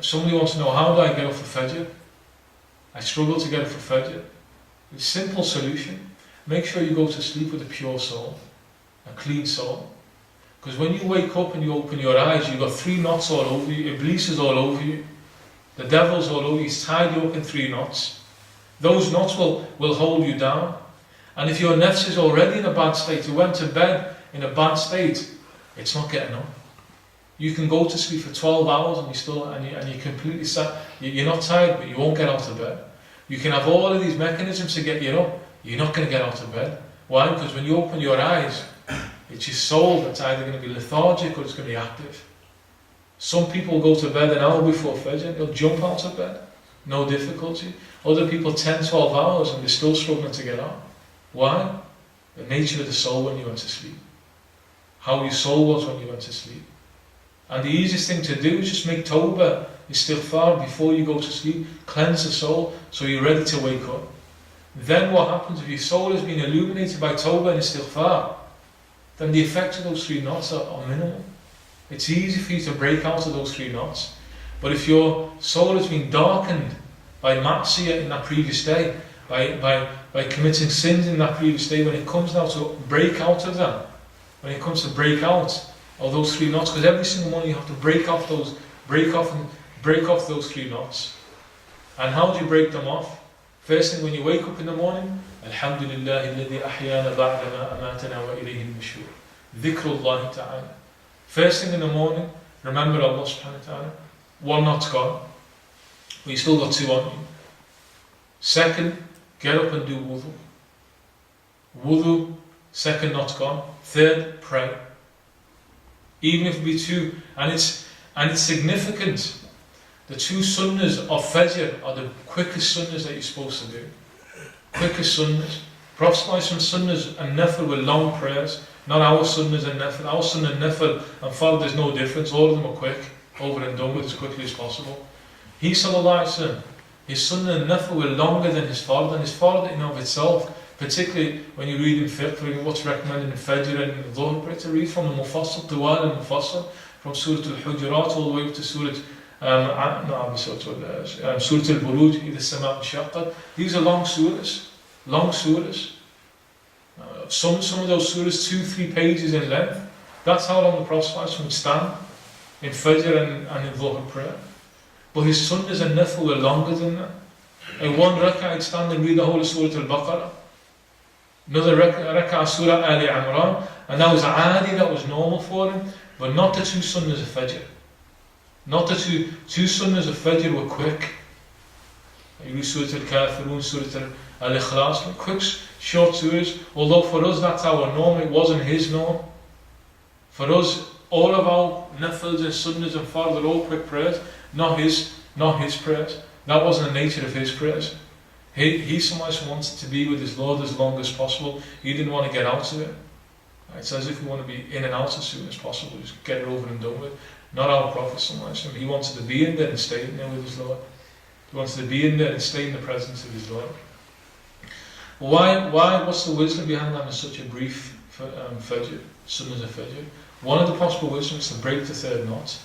S3: Somebody wants to know, how do I get up for Fajr? I struggle to get up for Fajr. A simple solution: make sure you go to sleep with a pure soul, a clean soul. Because when you wake up and you open your eyes, you've got 3 knots all over you, Iblis is all over you, the devil's all over you, he's tied you up in 3 knots. Those knots will hold you down. And if your nafs is already in a bad state, you went to bed in a bad state, it's not getting up. You can go to sleep for 12 hours and you're completely sad. You're not tired, but you won't get out of bed. You can have all of these mechanisms to get you up, you're not going to get out of bed. Why? Because when you open your eyes, it's your soul that's either going to be lethargic or it's going to be active. Some people go to bed an hour before Fajr, they'll jump out of bed, no difficulty. Other people 10, 12 hours and they're still struggling to get out. Why? The nature of the soul when you went to sleep. How your soul was when you went to sleep. And the easiest thing to do is just make tawbah, istighfar before you go to sleep, cleanse the soul so you're ready to wake up. Then what happens if your soul has been illuminated by tawbah and istighfar? Then the effects of those 3 knots are minimal. It's easy for you to break out of those 3 knots. But if your soul has been darkened by ma'siyah in that previous day, by committing sins in that previous day, when it comes now to break out of that, when it comes to break out of those 3 knots, because every single morning you have to break off those 3 knots. And how do you break them off? First thing, when you wake up in the morning, Alhamdulillah alladhi ahyana ba'da ma amatana wa ilayhi al-nushur. Dhikrullah ta'ala. First thing in the morning, remember Allah subhanahu wa ta'ala. 1 knot's gone, but you still got 2 on you. Second, get up and do wudu. Wudu, 2nd knot's gone. 3rd, pray. Even if it be 2, and it's significant. The 2 sunnahs of Fajr are the quickest sunnahs that you're supposed to do. Quickest sunnahs. Prophet's sunnahs and nafil were long prayers, not our sunnahs and nafil. Our sunnah and nafil and fard, there's no difference. All of them are quick, over and done with as quickly as possible. He sallallahu alaihi wasallam, his sunnah and nafil were longer than his fard, and his fard in and of itself, particularly when you read in fiqh, what's recommended in Fajr and Dhuhr, to read from the Mufassal, Tuwal and Mufassal, from Surah al-Hujurat all the way up to Surah Surah al-Buruj, Idha Sama' Shaqqat. These are long surahs. Long surahs. Some of those surahs 2-3 pages in length. That's how long the Prophet would stand in Fajr and in Dhuhr prayer. But his sunnahs and nafil were longer than that. In 1 rak'ah he'd stand and read the whole of Surah al-Baqarah. Another rak'ah Surah Ali Imran, and that was adi, that was normal for him, but not the 2 sunnahs of Fajr. Not the two sunnahs of Fajr were quick. You read Surah al-Kafirun, Surah al-Ikhlas, quick, short surahs. Although for us that's our norm, it wasn't his norm. For us, all of our nafils and sunnahs and fard are all quick prayers, not his prayers. That wasn't the nature of his prayers. He sometimes wanted to be with his Lord as long as possible. He didn't want to get out of it. It's as if we want to be in and out as soon as possible, just get it over and done with. Not our Prophet sometimes. He wanted to be in there and stay in there with his Lord. He wanted to be in there and stay in the presence of his Lord. Why? What's the wisdom behind having such a brief Fajr, sunnahs of Fajr? One of the possible wisdoms is to break the 3rd knot.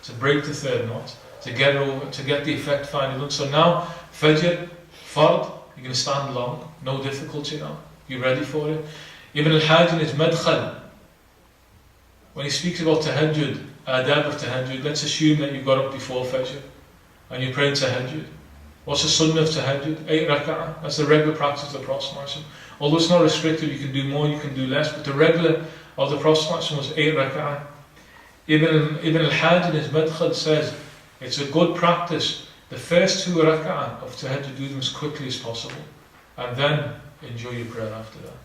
S3: To break the 3rd knot. To get over, to get the effect finally done. So now, Fajr, Fard, you're going to stand long. No difficulty now. You're ready for it. Ibn al-Hajj in his Madkhal, when he speaks about Tahajjud, adab of Tahajjud, let's assume that you got up before Fajr and you prayed Tahajjud. What's the sunnah of Tahajjud? 8 rak'ah. That's the regular practice of the Prophet. Although it's not restricted, you can do more, you can do less, but the regular of the Prophet was 8 rak'ah. Ibn al-Hajj in his Madkhal says it's a good practice. The first 2 rak'ah of Tahajjud, do them as quickly as possible, and then enjoy your prayer after that.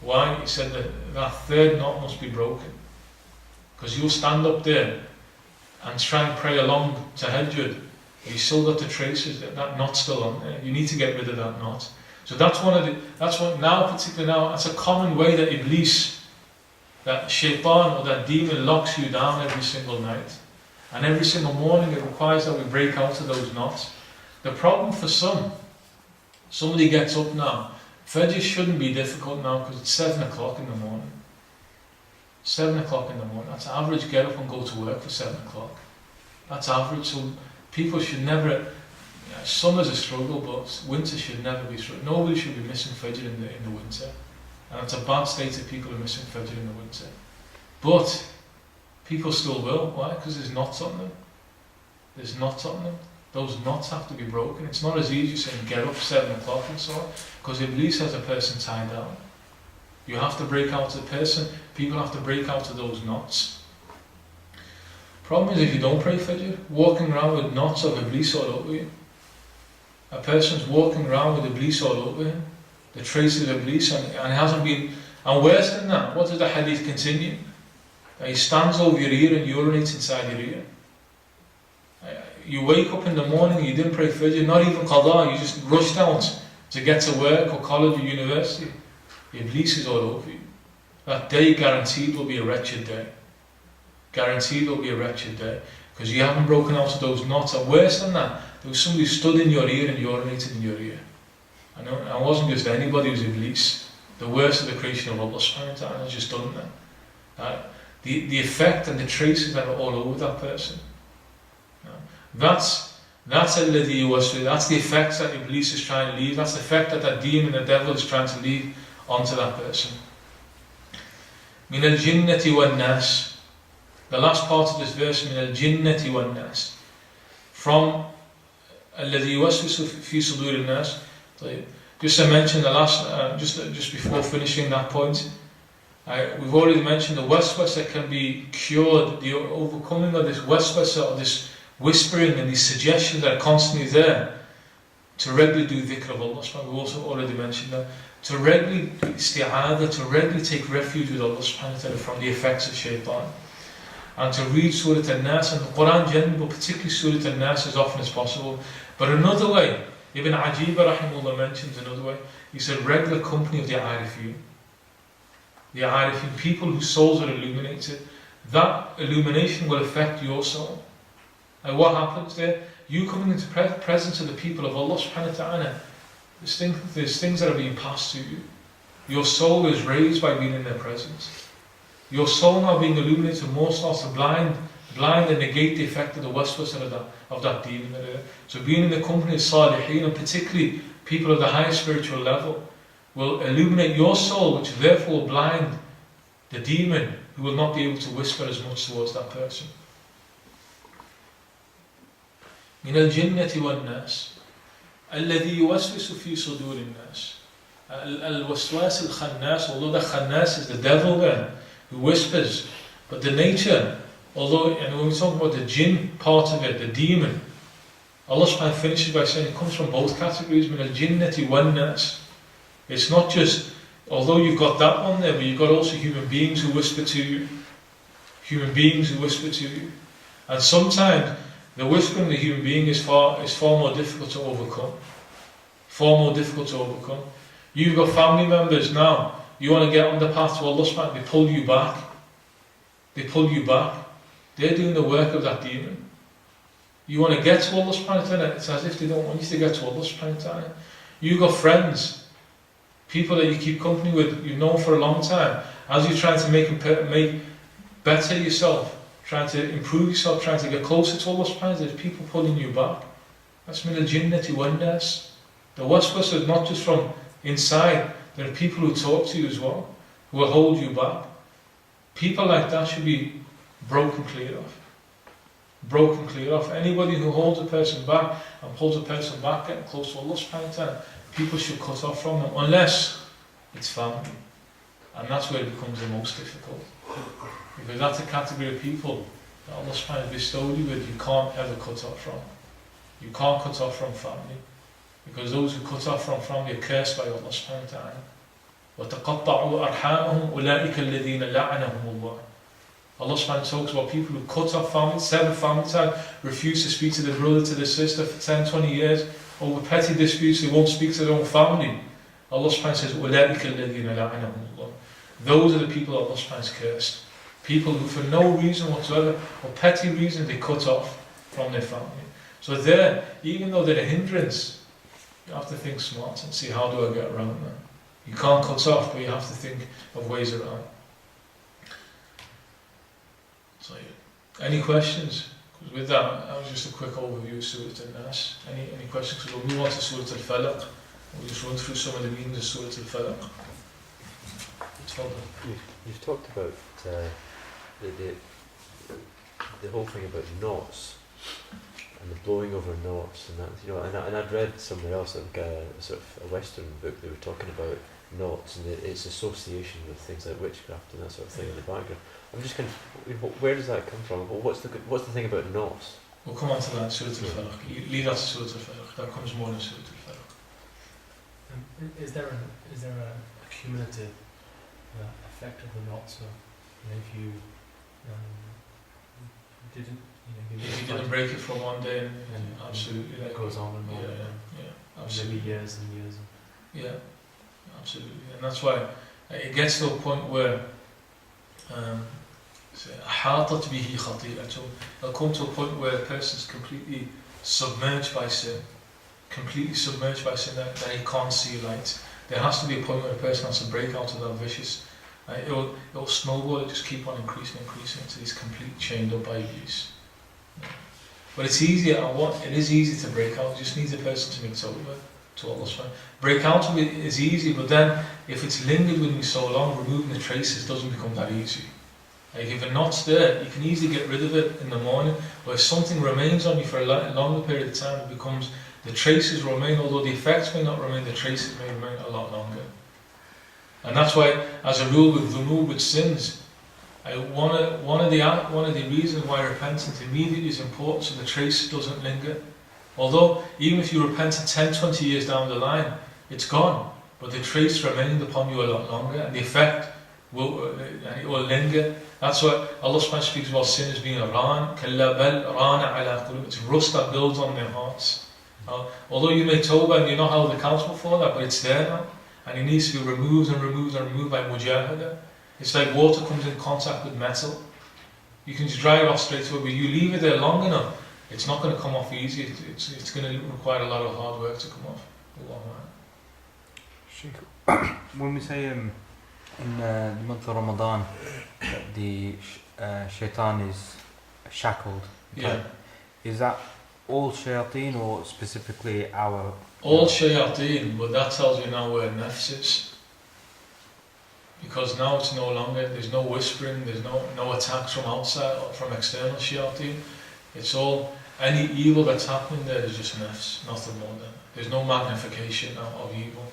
S3: Why? He said that 3rd knot must be broken. Because you'll stand up there and try and pray along Tahajjud, but you still got the traces, that knot's still on there. You need to get rid of that knot. So that's a common way that Iblis, that shaitan or that demon locks you down every single night. And every single morning it requires that we break out of those knots. The problem for some Somebody gets up now. Fajr shouldn't be difficult now because it's 7 o'clock in the morning. 7 o'clock in the morning. That's average. Get up and go to work for 7 o'clock. That's average. So people should never. Summer's a struggle, but winter should never be struggle. Nobody should be missing Fajr in the winter. And it's a bad state if people are missing Fajr in the winter. But people still will. Why? Because there's knots on them. There's knots on them. Those knots have to be broken. It's not as easy as saying get up 7 o'clock and so on. Because Iblis has a person tied down. You have to break out of the person. People have to break out of those knots. Problem is if you don't pray Fajr, walking around with knots of Iblis all over you. A person's walking around with Iblis all over him. The traces of Iblis and it hasn't been. And worse than that, what does the hadith continue? That he stands over your ear and urinates inside your ear. You wake up in the morning, you didn't pray Fajr, not even qada, you just rushed out to get to work or college or university. Iblis is all over you. That day guaranteed will be a wretched day. Guaranteed will be a wretched day. Because you haven't broken out of those knots. And worse than that, there was somebody who stood in your ear and urinated in your ear. And it wasn't just anybody, it was Iblis. The worst of the creation of Allah subhanahu wa ta'ala has just done that. The effect and the traces that are all over that person. That's alladhi yuwaswisu. That's the effects that Iblis is trying to leave. That's the effect that demon, the devil, is trying to leave onto that person. Min al-jinnati wan-nas. The last part of this verse, min al-jinnati wan-nas. From alladhi yuwaswisu fi sudur al-nas. Just to mention the last, just before finishing that point, we've already mentioned the waswas that can be cured, the overcoming of this waswas, or this whispering and these suggestions that are constantly there, to regularly do dhikr of Allah. We've also already mentioned that. To regularly isti'adha, to regularly take refuge with Allah subhanahu wa ta'ala from the effects of shaitan. And to read Surah an-Nas and the Qur'an generally, but particularly Surah an-Nas as often as possible. But another way, Ibn Ajiba rahimahullah mentions another way. He said regular company of the Arifin. The Arifin, people whose souls are illuminated. That illumination will affect your soul. And what happens there? You coming into presence of the people of Allah subhanahu wa ta'ala, there's things that are being passed to you. Your soul is raised by being in their presence. Your soul now being illuminated more starts to blind and negate the effect of the waswas of that demon. So being in the company of Salihin, and particularly people of the highest spiritual level, will illuminate your soul, which therefore will blind the demon, who will not be able to whisper as much towards that person. من الجنة والناس الذي يوسوس في صدور الناس. Al-Waswaas al-Khannas, although the Khannas is the devil there who whispers, but the nature, although, and when we talk about the jinn part of it, the demon, Allah subhanahu wa ta'ala finishes by saying it comes from both categories, min al-jinnati wan-nas. It's not just, although you've got that one there, but you've got also human beings who whisper to you. Human beings who whisper to you. And sometimes the whispering of the human being is far more difficult to overcome. Far more difficult to overcome. You've got family members now, you want to get on the path to Allah subhanahu wa ta'ala, they pull you back. They pull you back. They're doing the work of that demon. You want to get to Allah subhanahu wa ta'ala, it's as if they don't want you to get to Allah subhanahu wa ta'ala. You've got friends, people that you keep company with, you've known for a long time. As you're trying to make better yourself, trying to improve yourself, trying to get closer to Allah subhanahu wa ta'ala, there's people pulling you back. That's min al-jinnati wan-nas. The waswas is not just from inside, there are people who talk to you as well, who will hold you back. People like that should be broken clear off. Broken clear off. Anybody who holds a person back and pulls a person back, getting close to Allah subhanahu wa ta'ala, people should cut off from them, unless it's family. And that's where it becomes the most difficult. Because that's a category of people that Allah subhanahu wa ta'ala bestowed you with, you can't ever cut off from. You can't cut off from family. Because those who cut off from family are cursed by Allah subhanahu wa ta'ala. وَتَقَطَّعُوا أَرْحَامَهُمْ أُولَٰئِكَ الَّذِينَ لَعَنَهُمُ اللَّهُ. Allah subhanahu wa ta'ala talks about people who cut off family, sever family ties, refuse to speak to their brother, to their sister for 10, 20 years, over petty disputes, they won't speak to their own family. Allah subhanahu wa ta'ala says, أُولَٰئِكَ الَّذِينَ لَعَنَهُمُ اللَّهُ. Those are the people Allah subhanahu wa ta'ala has cursed. People who for no reason whatsoever, or petty reason, they cut off from their family. So there, even though they're a hindrance, You have to think smart and see, how do I get around that? You can't cut off, but you have to think of ways around. So yeah. Any questions? Because with that was just a quick overview of Surah an-Nas. Any questions? Because we'll move on to Surah al-Falaq. We'll just run through some of the meanings of Surah al-Falaq.
S4: You've talked about the whole thing about knots and the blowing over knots and that, you know, and I'd read somewhere else, like a sort of a Western book, they were talking about knots and its association with things like witchcraft and that sort of thing in the background. I'm just kind of, where does that come from? What's the thing about knots?
S3: We'll come on to that, Surah al-Falaq. Leave that to Surah al-Falaq. That comes more in Surah al-Falaq.
S5: Is there a cumulative effect of the knot? So, if you didn't,
S3: if you didn't break it for one day, and absolutely,
S5: it goes on and on.
S3: Yeah, absolutely.
S5: Maybe years and years.
S3: Yeah, absolutely, and that's why it gets to a point where أحاطت به خطيئته. It'll come to a point where a person's completely submerged by sin, that he can't see light. There has to be a point where a person has to break out of that vicious. It'll snowball, it'll just keep on increasing until he's completely chained up by abuse. But it's easy, it is easy to break out. You just need a person to make it over to Allah's fine. Break out of it is easy, but then if it's lingered with me so long, removing the traces doesn't become that easy. Like if a knot's there, you can easily get rid of it in the morning, but if something remains on you for a longer period of time, it becomes, the traces remain, although the effects may not remain, the traces may remain a lot longer. And that's why, as a rule with dhunub, with sins, one of the reasons why repentance immediately is important, so the trace doesn't linger. Although, even if you repent 10, 20 years down the line, it's gone, but the trace remained upon you a lot longer, and the effect will linger. That's why Allah subhanahu speaks about sin as being a ran, kalla bal rana ala qulub. It's rust that builds on their hearts. Although you make tawbah and you're not held accountable for that, but it's there now, and it needs to be removed by mujahada. It's like water comes in contact with metal. You can just dry it off straight away, but you leave it there long enough, it's not going to come off easy. It's going to require a lot of hard work to come off.
S6: When we say in the month of Ramadan that the shaitan is shackled, is that all shayateen or specifically our?
S3: All shayateen, but that tells you now where nafs is. Because now it's no longer, there's no whispering, there's no attacks from outside or from external shayateen. It's all, any evil that's happening there is just nafs, nothing more than. There's no magnification of evil.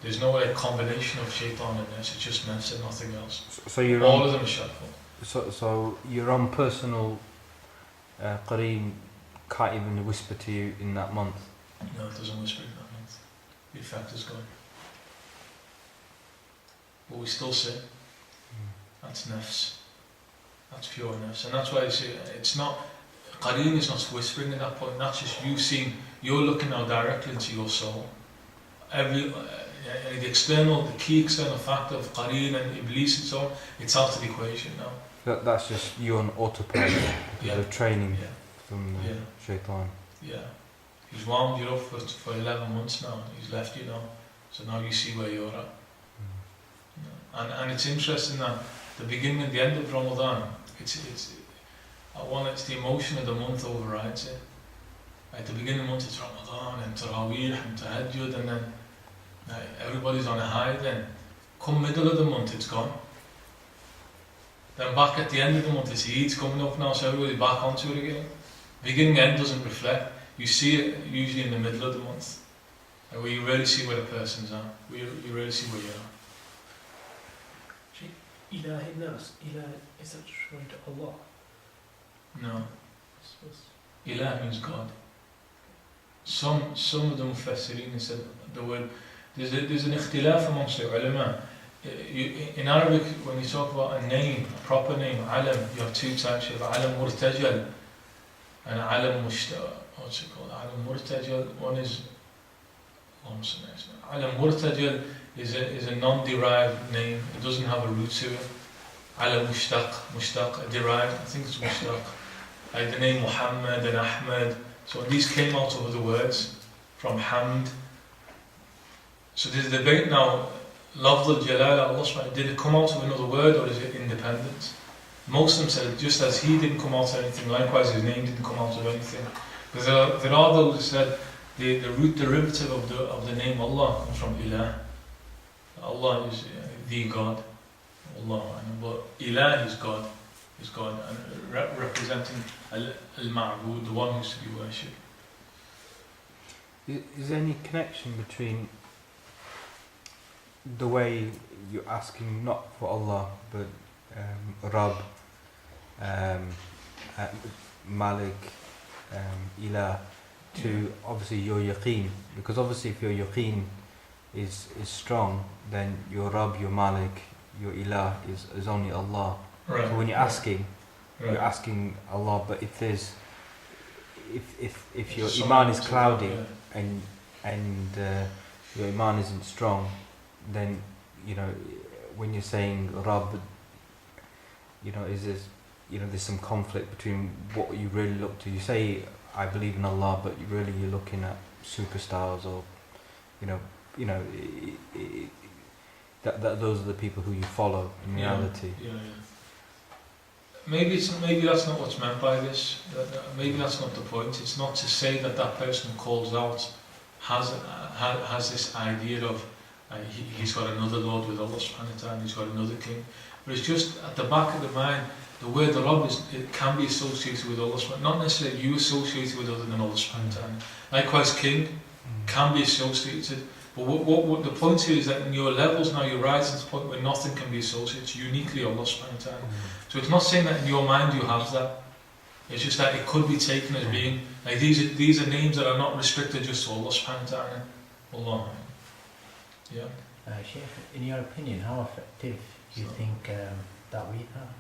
S3: There's no combination of shaitan and nafs, it's just nafs and nothing else.
S6: So you're
S3: all of them are shackled.
S6: So your own personal qareem can't even whisper to you in that month?
S3: No, it doesn't whisper in that month. The effect is gone. But we still say that's nafs. That's pure nafs. And that's why I say it's not, qareem is not whispering at that point, that's just you seeing, you're looking now directly into your soul. The key external factor of qareen and iblis and so on, it's out of the equation now.
S6: That's just you on autopilot because of training from the shaitan.
S3: Yeah. He's wound you up for 11 months now, he's left you now. So now you see where you're at. And it's interesting that the beginning and the end of Ramadan, it's the emotion of the month overrides it. At the beginning of the month it's Ramadan and Taraweeh and Tahajjud, and then everybody's on a high. Then come middle of the month it's gone. Then back at the end of the month it's Eid's coming up now, so everybody's back onto it again. Beginning and end doesn't reflect. You see it usually in the middle of the month, where you really see where the person's at. You really see where you are.
S5: Ilah an-Nas, Ilah, is that referring to Allah?
S3: No. Ilah means God. Some of the mufassirin said the word, there's an ikhtilaf amongst the ulama. In Arabic, when you talk about a name, a proper name, alam, you have two types. You have alam murtajal and alam mushtaq. What's it called? Alam murtajal, one is, alam murtajal is a non-derived name. It doesn't have a root to it. Alam mushtaq, a derived, I think it's mushtaq. Like the name Muhammad and Ahmed. So these came out of the words from hamd So there's a debate now, Lafz al-Jalal, Allah subhanahu wa ta'ala, did it come out of another word or is it independent? Muslims said just as he didn't come out of anything, likewise his name didn't come out of anything. But there are those who said the root derivative of the name Allah comes from Ilah. Allah is the God, Allah, but Ilah is God, and representing al-Ma'bud, the one who's to be worshipped.
S6: Is there any connection between the way you're asking not for Allah but Rabb, Malik, Ilah, to obviously your yaqeen? Because obviously if your yaqeen is strong, then your Rabb, your Malik, your Ilah is only Allah.
S3: Right.
S6: So when you're asking,
S3: Right.
S6: you're asking Allah. But if there's if your
S3: Some
S6: iman is
S3: to
S6: cloudy
S3: God,
S6: and your iman isn't strong, then when you're saying Rabb, is this, there's some conflict between what you really look to. You say I believe in Allah, but you're looking at superstars or that those are the people who you follow in reality.
S3: Yeah. Maybe that's not what's meant by this. Maybe that's not the point. It's not to say that person who calls out has this idea of he's got another Lord with Allah subhanahu wa ta'ala, he's got another king. But it's just at the back of the mind, the word Rabb it can be associated with Allah subhanahu wa ta'ala, not necessarily you associated with other than Allah subhanahu wa ta'ala. Likewise, king can be associated. But what the point here is that in your levels now you're rising to the point where nothing can be associated. It's uniquely Allah subhanahu wa ta'ala. So it's not saying that in your mind you have that. It's just that it could be taken as being like these are names that are not restricted just to Allah subhanahu wa ta'ala. Allah. Yeah.
S7: Sheikh, in your opinion, how effective do you think Ta'weed are?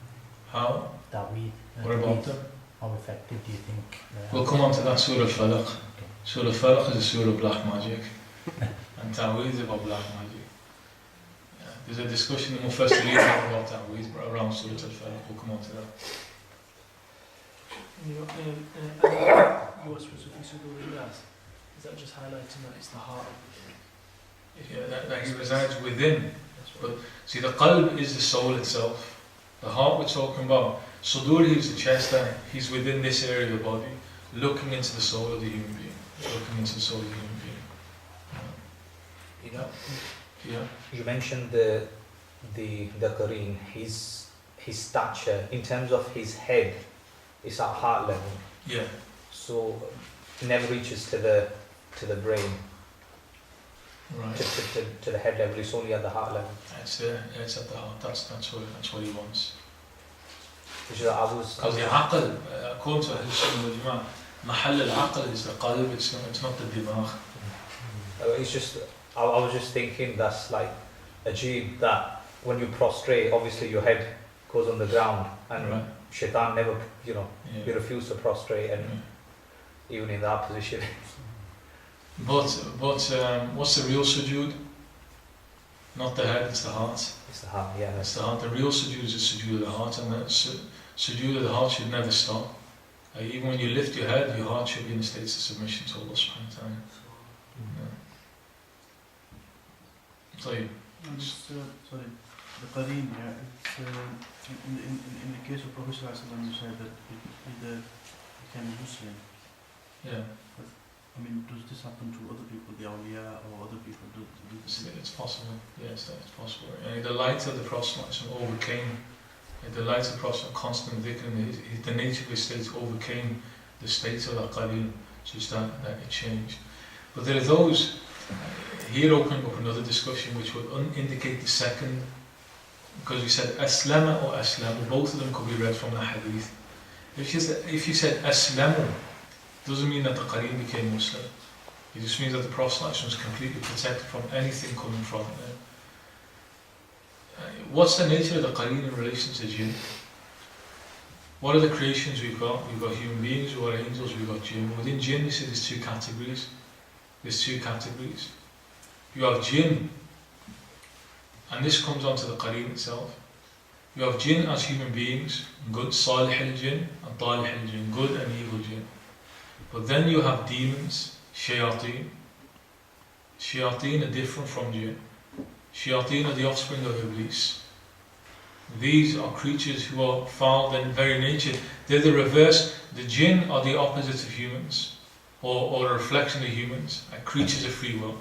S3: How?
S7: Ta'weed.
S3: What about them?
S7: How effective do you think?
S3: We'll come on to that Surah al-Falaq. Surah al-Falaq is a surah of black magic. And Ta'weed is about black magic. Yeah. There's a discussion in Mufassirin about Ta'weed around Surah al-Falaq. We'll come on to that.
S5: Yours specifically Surah al-Nas. Is that just highlighting that it's the heart of
S3: Yeah, that he resides within. But see, the qalb is the soul itself. The heart we're talking about. Sudur is the chest, and he's within this area of the body, looking into the soul of the human being. Looking into the soul of the human being. Yeah.
S8: You mentioned the Qareen, his stature in terms of his head is at heart level.
S3: Yeah.
S8: So it never reaches to the brain.
S3: Right.
S8: To the head level, it's only at the heart level.
S3: It's at the heart. That's what he wants.
S8: Which is, I was.
S3: Because the aql, according to Ahl Sunnah wal Jama'ah, mahal al-aql is the qalb. It's not the dimagh.
S8: It's just. I was just thinking that's like ajeeb that when you prostrate, obviously your head goes on the ground, and
S3: Right.
S8: Shaitan never,
S3: Yeah.
S8: you refuse to prostrate, and even in that position.
S3: But what's the real sujood? Not the head, it's the heart.
S8: It's the heart, yeah.
S3: It's the heart. The real sujood is the sujood of the heart, and the sujood of the heart should never stop. Even when you lift your head, your heart should be in a state of submission to Allah subhanahu wa ta'ala.
S9: Sorry, the Qareen, it's in the case of Prophet ﷺ, you said that he became Muslim.
S3: Yeah.
S9: I mean, does this happen to other people, the awliya or other people?
S3: It's possible. Yes, it's possible. The light of the Prophet overcame. The light of the Prophet, constant dhikr, the nature of his state overcame the state of the Qareen, just that it changed. But there are those. Here opening up another discussion which would indicate the second, because we said aslama or aslamu, both of them could be read from the hadith. If you said aslamu, doesn't mean that the Qareen became Muslim. It just means that the Prophet was completely protected from anything coming from it. What's the nature of the Qareen in relation to jinn? What are the creations we've got? We've got human beings, we've got angels, we've got jinn. Within jinn, you see there's two categories. You have jinn, and this comes onto the Qareen itself. You have jinn as human beings, good salih al-jinn and talih al-jinn, good and evil jinn. But then you have demons, shayateen, Shayateen are different from jinn. Shayateen are the offspring of Iblis. These are creatures who are foul in very nature. They're the reverse. The jinn are the opposites of humans, or a reflection of humans, and creatures of free will.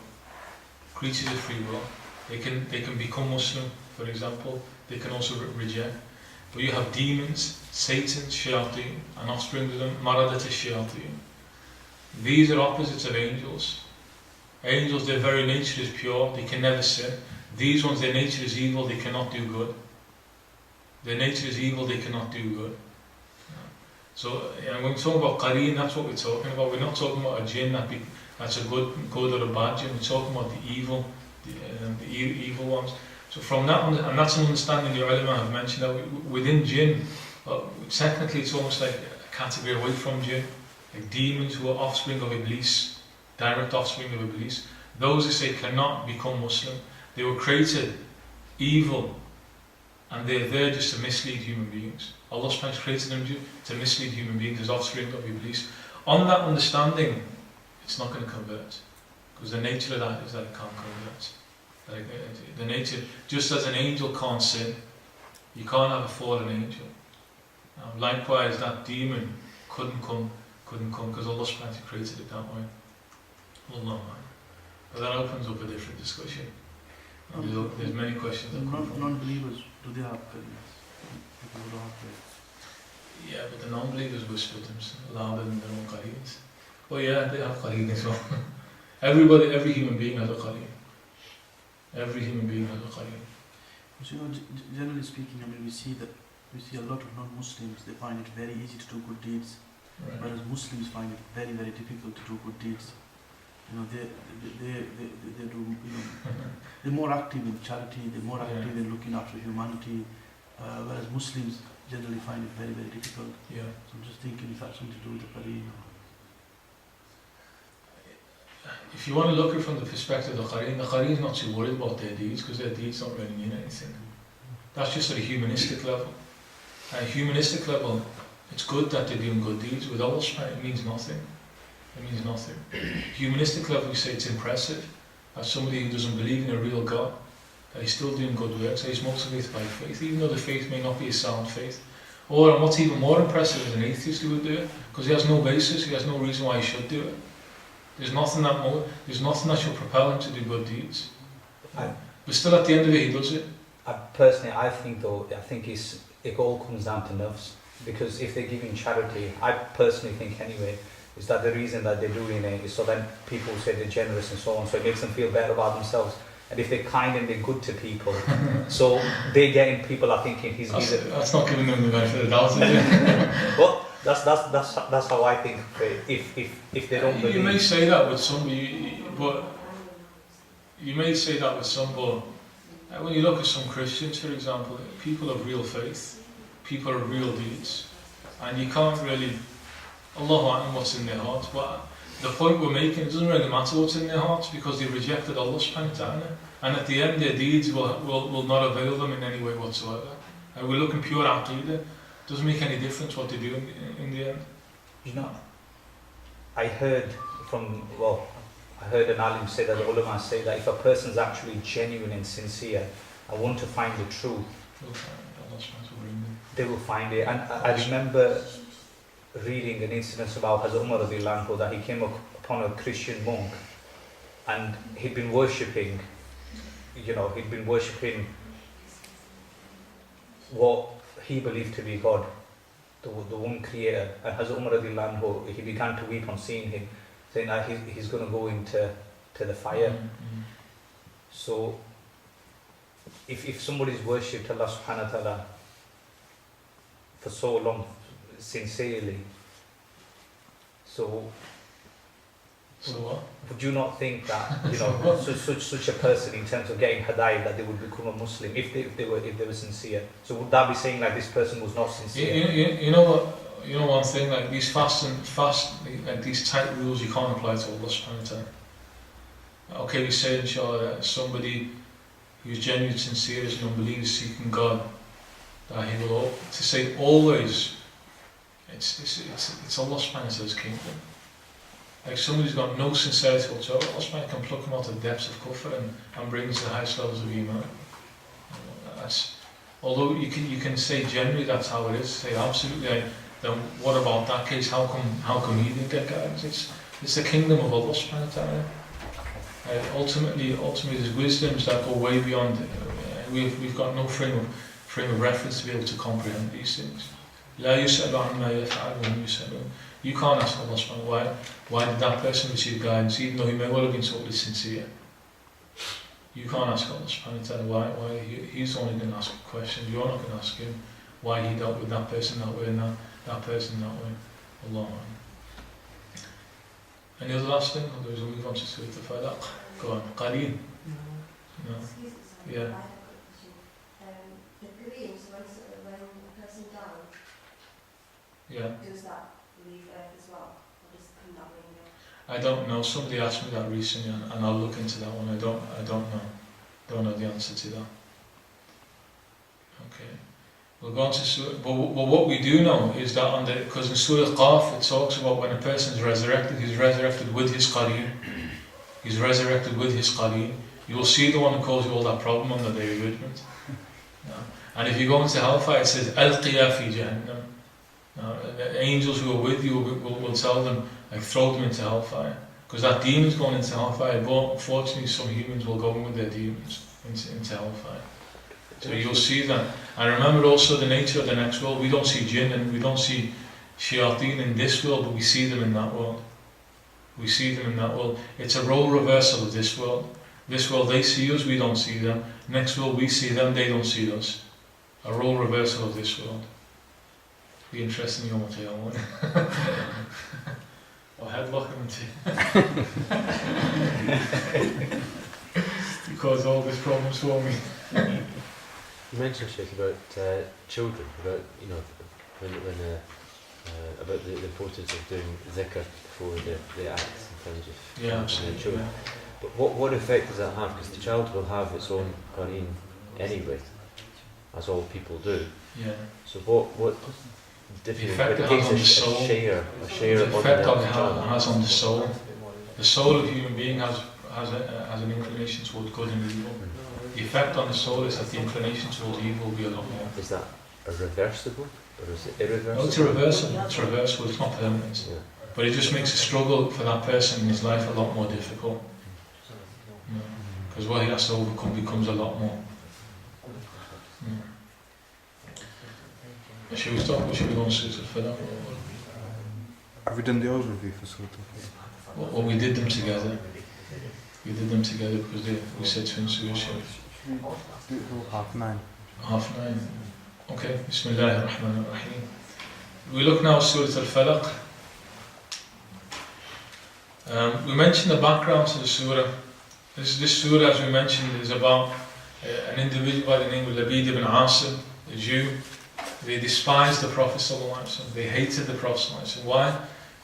S3: Creatures of free will. They can become Muslim, for example. They can also reject. But you have demons, Satan, Shayateen, and offspring of them, Maradat Shayateen. These are opposites of angels. Angels, their very nature is pure, they can never sin. These ones, their nature is evil, they cannot do good. Their nature is evil, they cannot do good. So when we talk about qareen, that's what we're talking about. We're not talking about a jinn that's a good or a bad jinn. We're talking about the evil, the evil ones. So from that, and that's an understanding the ulama have mentioned, that within jinn, technically it's almost like a category away from jinn, like demons who are offspring of Iblis, direct offspring of Iblis. Those who say cannot become Muslim. They were created evil, and they're there just to mislead human beings. Allah subhanahu wa ta'ala created them to mislead human beings as offspring of Iblis. On that understanding, it's not going to convert, because the nature of that is that it can't convert. Like, the nature, just as an angel can't sin, you can't have a fallen angel. Likewise, that demon couldn't come because Allah subhanahu wa ta'ala created it that way. Allah. But that opens up a different discussion. There's many questions that come from
S9: non-believers, do they have qareens? People who don't have qareens.
S3: Yeah, but the non-believers whisper them louder than their own qareens. But yeah, they have qareen as well. Every human being has a qareen. Every human being has a qareen.
S9: So, generally speaking, I mean, we see a lot of non-Muslims, they find it very easy to do good deeds,
S3: Right.
S9: whereas Muslims find it very, very difficult to do good deeds. You know, they do, you know, they're more active in charity, they're more active in looking after humanity, whereas Muslims generally find it very, very difficult.
S3: Yeah.
S9: So I'm just thinking if that's something to do with the qareen.
S3: If you want to look at it from the perspective of the qareen is not too worried about their deeds, because their deeds don't really mean anything. That's just at a humanistic level. At a humanistic level, it's good that they're doing good deeds. With Allah subhanahu, it means nothing. It means nothing. Humanistic level, we say it's impressive. As somebody who doesn't believe in a real God, that he's still doing good works, that he's motivated by faith, even though the faith may not be a sound faith. Or, and what's even more impressive is an atheist who would do it, because he has no basis, he has no reason why he should do it. There's nothing that should propel him to do good deeds. But still, at the end of it, he does it.
S8: Personally, I think it all comes down to nafs. Because if they're giving charity, I personally think anyway, is that the reason that they're doing it is so then people say they're generous and so on, so it makes them feel better about themselves. And if they're kind and they're good to people, so they're getting people are thinking that's
S3: not giving them the benefit of the doubt, is it?
S8: Well, that's how I think. If they don't believe,
S3: you may say that with some, but when you look at some Christians, for example, people of real faith, people of real deeds, and you can't really, Allah knows what's in their hearts. But the point we're making, it doesn't really matter what's in their hearts, because they've rejected Allah subhanahu wa ta'ala, and at the end their deeds will not avail them in any way whatsoever. And we're looking pure aqidah. Doesn't make any difference what they do in the end.
S8: You know, I heard an alim say that the ulama say that if a person's actually genuine and sincere and want to find the truth, they will find it. And I remember reading an incident about Hazrat Umar radiallahu anhu, that he came upon a Christian monk and he'd been worshipping what he believed to be God, the one creator. And Hazrat Umar radiallahu anhu, he began to weep on seeing him, saying that he's going to go into the fire.
S3: Mm-hmm.
S8: So if somebody's worshipped Allah subhanahu wa ta'ala for so long, sincerely, so
S3: what?
S8: Would you not think that, you know, such a person, in terms of getting hidayah, that they would become a Muslim if they were sincere? So would that be saying like this person was not sincere?
S3: You know one thing, like these like these tight rules you can't apply to Allah subhanahu wa ta'ala. Okay, we say inshallah that somebody who's genuinely sincere, is an unbeliever seeking God, that he will, to say always, it's Allah subhanahu wa ta'ala's kingdom. Like somebody's got no sincerity whatsoever, Allah subhanahu wa ta'ala can pluck them out of the depths of kufr and bring them to the highest levels of iman. That's, although you can say generally that's how it is, say absolutely, then what about that case? How come he didn't get guidance? It's the kingdom of Allah subhanahu wa ta'ala. Ultimately there's wisdoms that go way beyond. We've got no frame of reference to be able to comprehend these things. لا يسأل عما يفعل وهم يسألون. You can't ask Allah subhanahu wa ta'ala why did that person receive guidance, even though he may well have been totally sincere. You can't ask Allah subhanahu wa ta'ala why he's only going to ask questions. You're not going to ask him why he dealt with that person that way and that person that way. Allah. Any other last thing? Otherwise we'll move on to Surah al-Falaq. Go on. Qaleen. No. Yeah.
S10: The dreams, when a person dies,
S3: Yeah.
S10: does that leave Earth as well? Or does it come that way?
S3: I don't know. Somebody asked me that recently, and I'll look into that one. I don't know. Don't know the answer to that. Okay. We'll go on to Surah. But what we do know is that because in Surah Qaf it talks about when a person is resurrected, he's resurrected with his qareen. He's resurrected with his qareen. You'll see the one who caused you all that problem on the day of judgment. And if you go into hellfire, it says al-Qiya fi Jahannam. The angels who are with you will tell them, like, throw them into hellfire. Because that demon's going into hellfire, but unfortunately some humans will go in with their demons into hellfire. So you'll see that. And remember also the nature of the next world. We don't see jinn and we don't see shayateen in this world, but we see them in that world. We see them in that world. It's a role reversal of this world. This world they see us, we don't see them. Next world we see them, they don't see us. A role reversal of this world. Be interesting Yom Qiyamah, won't it? Or headlock him too. You caused all these problems for me.
S4: You mentioned, Sheikh, about children, about about the importance of doing dhikr before the acts in terms of children. But what effect does that have? Because the child will have its own qareen anyway, as all people do.
S3: Yeah.
S4: So what different
S3: effect it has on the soul.
S4: A share
S3: the effect it has on the soul. The soul of a human being has an inclination towards good and evil. The effect on the soul is that the inclination towards evil will be a lot more.
S4: Is that a reversible or is it irreversible?
S3: No, it's reversible. It's reversible. It's not permanent. Yeah. But it just makes a struggle for that person in his life a lot more difficult. Because what he has to overcome becomes a lot more. Should we stop or should we go on Surah al-Falaq?
S6: Have we done the overview for Surah al-Falaq?
S3: Well, we did them together. We did them together because we said to Surah.
S6: 9:30.
S3: 9:30. Okay. Bismillahir Rahmanir Rahim. We look now at Surah al-Falaq. We mentioned the background to the surah. This surah, as we mentioned, is about an individual by the name of Labid ibn Asim, a Jew. They despised the Prophet ﷺ. They hated the Prophet ﷺ. Why?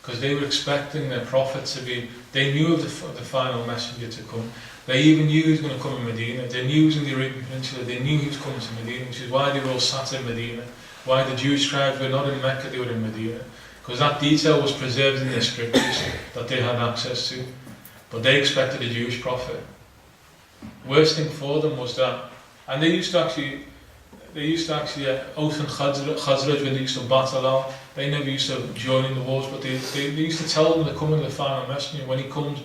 S3: Because they were expecting their Prophet to be. They knew of the final messenger to come. They even knew he was going to come in Medina. They knew he was in the Arabian Peninsula. They knew he was coming to Medina, which is why they were all sat in Medina. Why the Jewish tribes were not in Mecca, they were in Medina. Because that detail was preserved in their scriptures that they had access to. But they expected a Jewish prophet. Worst thing for them was that, and they used to actually Aus and Khazraj, when they used to battle out, they never used to join in the wars, but they used to tell them to come in the final messenger. When he comes,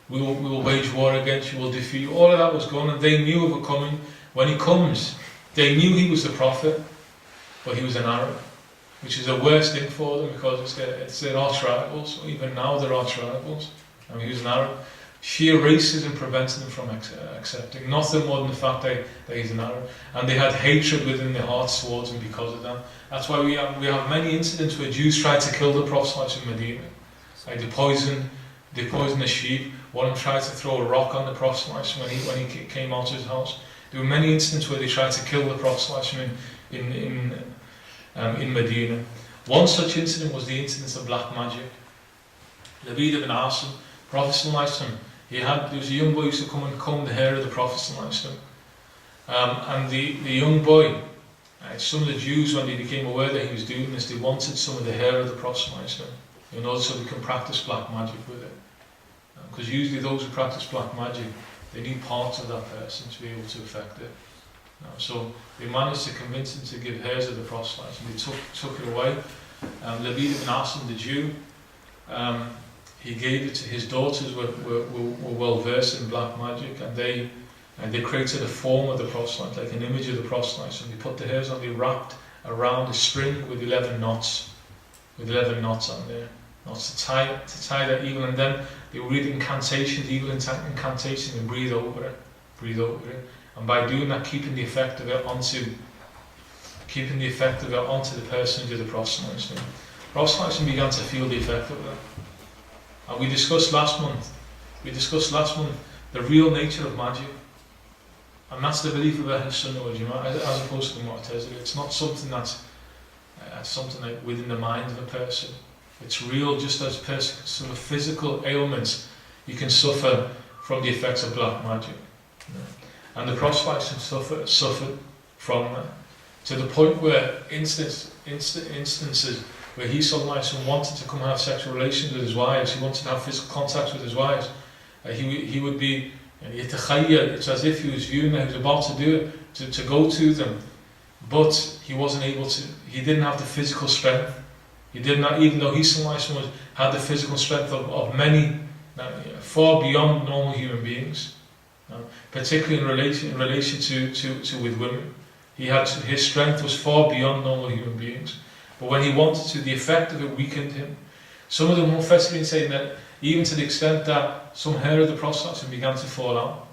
S3: we will wage war against you, we'll defeat you. All of that was going, and they knew of it coming. When he comes, they knew he was the prophet, but he was an Arab, which is the worst thing for them because it's their arch rivals. Even now they're arch rivals. I mean, he was an Arab. Sheer racism prevented them from accepting nothing more than the fact that he's an Arab, and they had hatred within their hearts towards him because of that. That's why we have many incidents where Jews tried to kill the Prophet in Medina. Like they poisoned the sheep. One of them tried to throw a rock on the Prophet when he came out of his house. There were many incidents where they tried to kill the Prophet in Medina. One such incident was the incident of black magic. Labid ibn Asim, Prophet there was a young boy who used to come and comb the hair of the Prophet and the young boy, some of the Jews, when they became aware that he was doing this, they wanted some of the hair of the Prophet in order so they can practice black magic with it. Because usually those who practice black magic, they need parts of that person to be able to affect it. So they managed to convince him to give hairs of the proselytes, and they took it away. Labid ibn Asim, the Jew, he gave it to his daughters, were well versed in black magic, and they created a form of the proselyte, like an image of the proselyte, and they put the hairs on, they wrapped around a string with 11 knots, on there, knots to tie that evil, and then they would read incantations, evil incantations, and breathe over it, and by doing that, keeping the effect of it onto the person who did the proselyting. Proselyting began to feel the effect of that. And we discussed last month the real nature of magic. And that's the belief of Ahl Sunnah wal Jama'ah, as opposed to the Mu'tazila. It's not something that's something like within the mind of a person. It's real, just as sort of physical ailments, you can suffer from the effects of black magic. And the proselytes suffered from that, to the point where instances where he wanted to come and have sexual relations with his wives, he wanted to have physical contact with his wives, he would be, it's as if he was viewing that he was about to do it, to go to them, but he wasn't able to, he didn't have the physical strength. He did not, even though he had the physical strength of many, far beyond normal human beings, particularly in relation to with women. His strength was far beyond normal human beings. But when he wanted to, the effect of it weakened him. Some of the Mufassirin saying that even to the extent that some hair of the proselytes began to fall out.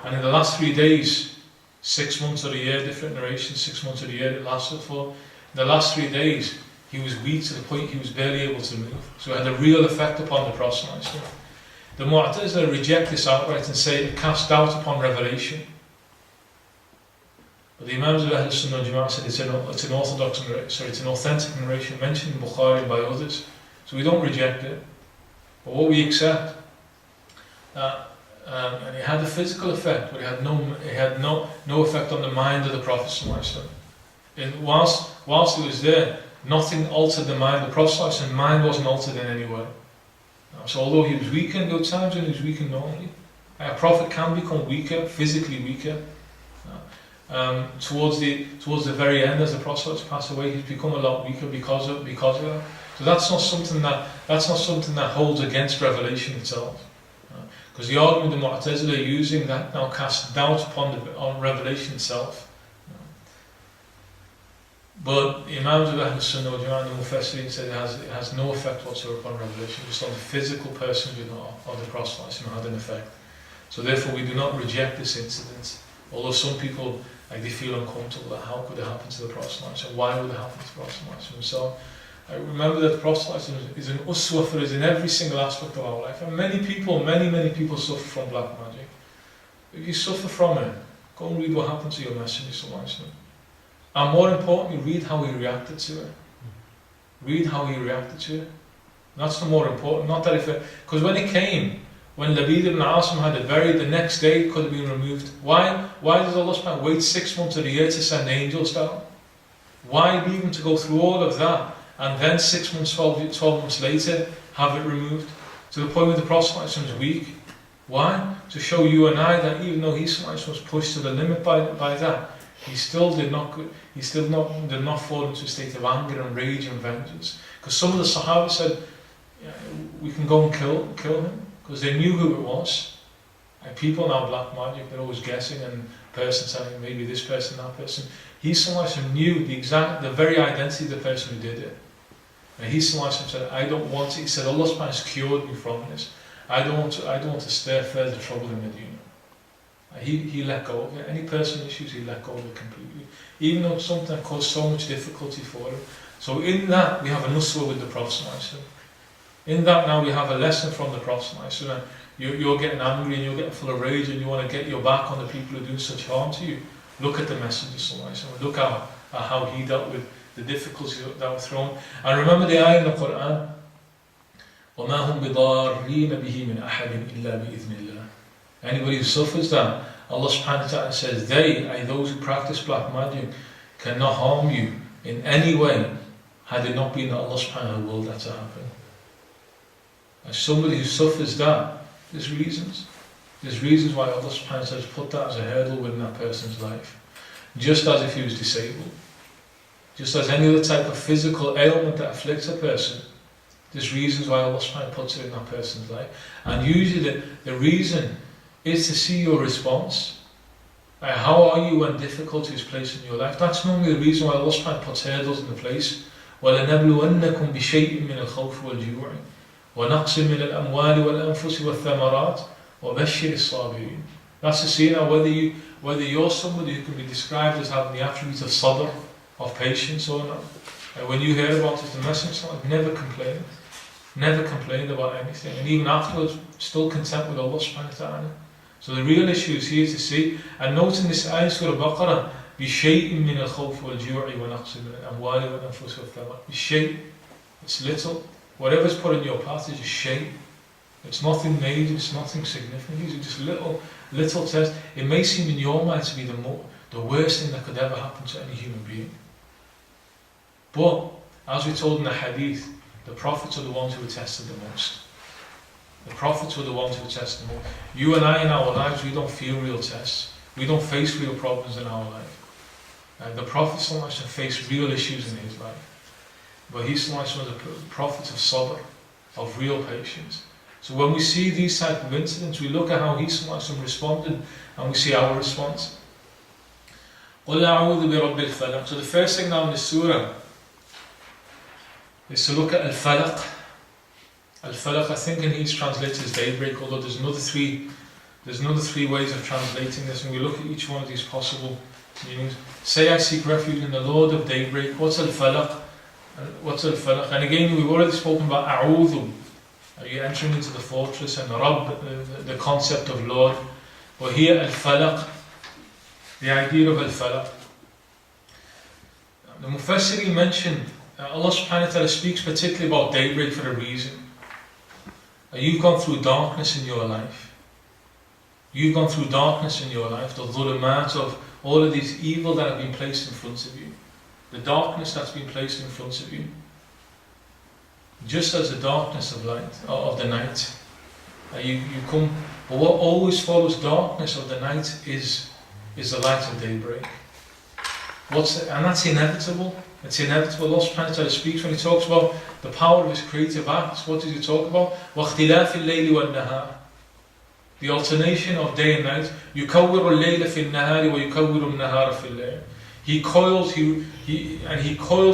S3: And in the last 3 days, 6 months or a year, different narrations, 6 months or a year it lasted for, in the last 3 days, he was weak to the point he was barely able to move. So it had a real effect upon the proselytes. The Mu'tazila reject this outright and say it cast doubt upon revelation. But the Imams of Ahl Sunnah wal Jama'ah said it's an authentic narration mentioned in Bukhari and by others. So we don't reject it. But what we accept, and it had a physical effect, but it had no effect on the mind of the Prophet. And whilst it was there, nothing altered the mind of the Prophet, and mind wasn't altered in any way. So although he was weakened, there were times when he was weakened normally. A prophet can become weaker, physically weaker. Towards the very end, as the Prophet passed away, he's become a lot weaker because of that. So that's not something that holds against revelation itself. Because the argument the Mu'tazila are using that now casts doubt on revelation itself. But the Imams of Ahl Sunnah wal Jama'ah and the Mufassirin said it has no effect whatsoever upon revelation, just on the physical person of the proselytes had an effect. So therefore we do not reject this incident, although some people they feel uncomfortable that how could it happen to the proselytes, and why would it happen to the proselytes. And so I remember that the proselytes is an uswa for us in every single aspect of our life, and many people suffer from black magic. If you suffer from it, go and read what happened to your messenger sallallahu alaihi wasallam. And more importantly, read how he reacted to it. Read how he reacted to it. That's the more important. Not that because when it came, when Labid ibn Asim had it buried, the next day it could have been removed. Why does Allah wait 6 months of the year to send angels down? Why leave him to go through all of that and then 6 months, 12 months later have it removed? To the point where the Prophet was weak. Why? To show you and I that even though he was pushed to the limit by that, he still did not fall into a state of anger and rage and vengeance. Because some of the Sahaba said, we can go and kill him, because they knew who it was. And people now black magic, they're always guessing, and person telling maybe this person, that person. He knew the very identity of the person who did it. And he said, I don't want to. He said, Allah subhanahu has cured me from this. I don't want to stir further trouble in Medina. He let go of it. Any personal issues, he let go of it completely. Even though it's something that caused so much difficulty for him. So in that, we have a nuswa with the Prophet. In that now we have a lesson from the Prophet. You're getting angry and you're getting full of rage and you want to get your back on the people who do such harm to you. Look at the Messenger. Look at how he dealt with the difficulties that were thrown. And remember the ayah in the Qur'an. وَمَا هُمْ بِضَارِّينَ بِهِ مِنْ أَحَدٍ إِلَّا بِإِذْنِ اللَّهِ. Anybody who suffers that, Allah subhanahu wa ta'ala says, those who practice black magic, cannot harm you in any way, had it not been that Allah subhanahu wa ta'ala willed that to happen. As somebody who suffers that, There's reasons. There's reasons why Allah subhanahu wa ta'ala has put that as a hurdle within that person's life. Just as if he was disabled. Just as any other type of physical ailment that afflicts a person, there's reasons why Allah subhanahu wa ta'ala puts it in that person's life. And usually the reason is to see your response. How are you when difficulty is placed in your life? That's normally the reason why Allah subhanahu wa ta'ala puts hurdles in the place. وَلَنَبْلُوَنَّكُمْ بِشَيْءٍ مِّنَ الْخَوْفِ وَالْجُوعِ وَنَقْصٍ مِّنَ الْأَمْوَالِ وَالْأَنفُسِ وَالثَّمَرَاتِ وَبَشِّرِ الصَّابِرِينَ. That's to see now whether you're somebody who can be described as having the attribute of sabr, of patience or not. When you hear about it, the Messenger never complained about anything, and even afterwards still content with Allah subhanahu wa ta'ala. So the real issue is here to see, and note in this ayah, Surah Baqarah, بِشَيْءٍ مِّنَ الْخَوْفِ وَالْجُوعِ وَنَقْصٍ مِّنَ الْأَمْوَالِ وَالْأَنفُسِ وَالثَّمَرَاتِ. B'shay', it's little. Whatever's put in your path is a shay'. It's nothing major, it's nothing significant. These are just little tests. It may seem in your mind to be the worst thing that could ever happen to any human being. But, as we told in the hadith, the prophets are the ones who were tested the most. The prophets were the ones who were tested the most. You and I in our lives, we don't feel real tests. We don't face real problems in our life. The Prophet faced real issues in his life. But he's one of the prophets of sabr, of real patience. So when we see these type of incidents, we look at how he responded, and we see our response. So the first thing now in the surah is to look at al-Falaq. Al-Falaq, I think in each translated as daybreak, although there's another three ways of translating this, and we look at each one of these possible meanings. Say, I seek refuge in the Lord of daybreak. What's al-Falaq? What's al-Falaq? And again, we've already spoken about a'udhu. Are you entering into the fortress, and Rabb, the concept of Lord. But here, al-Falaq, the idea of al-Falaq. The Mufassirin mentioned Allah subhanahu wa ta'ala speaks particularly about daybreak for a reason. You've gone through darkness in your life. You've gone through darkness in your life, the dhulumat of all of these evil that have been placed in front of you. The darkness that's been placed in front of you. Just as the darkness of the night. You come, but what always follows darkness of the night is the light of daybreak. And that's inevitable. It's inevitable. Allah subhanahu wa ta'ala speaks when he talks about the power of his creative acts. What does he talk about? وَاخْتِلَافِ اللَّيْلِ وَالنَّهَارِ. The alternation of day and night. يُكَوِّرُ اللَّيْلَ فِي النَّهَارِ وَيُكَوِّرُ النَّهَارَ فِي اللَّيْلِ. He coils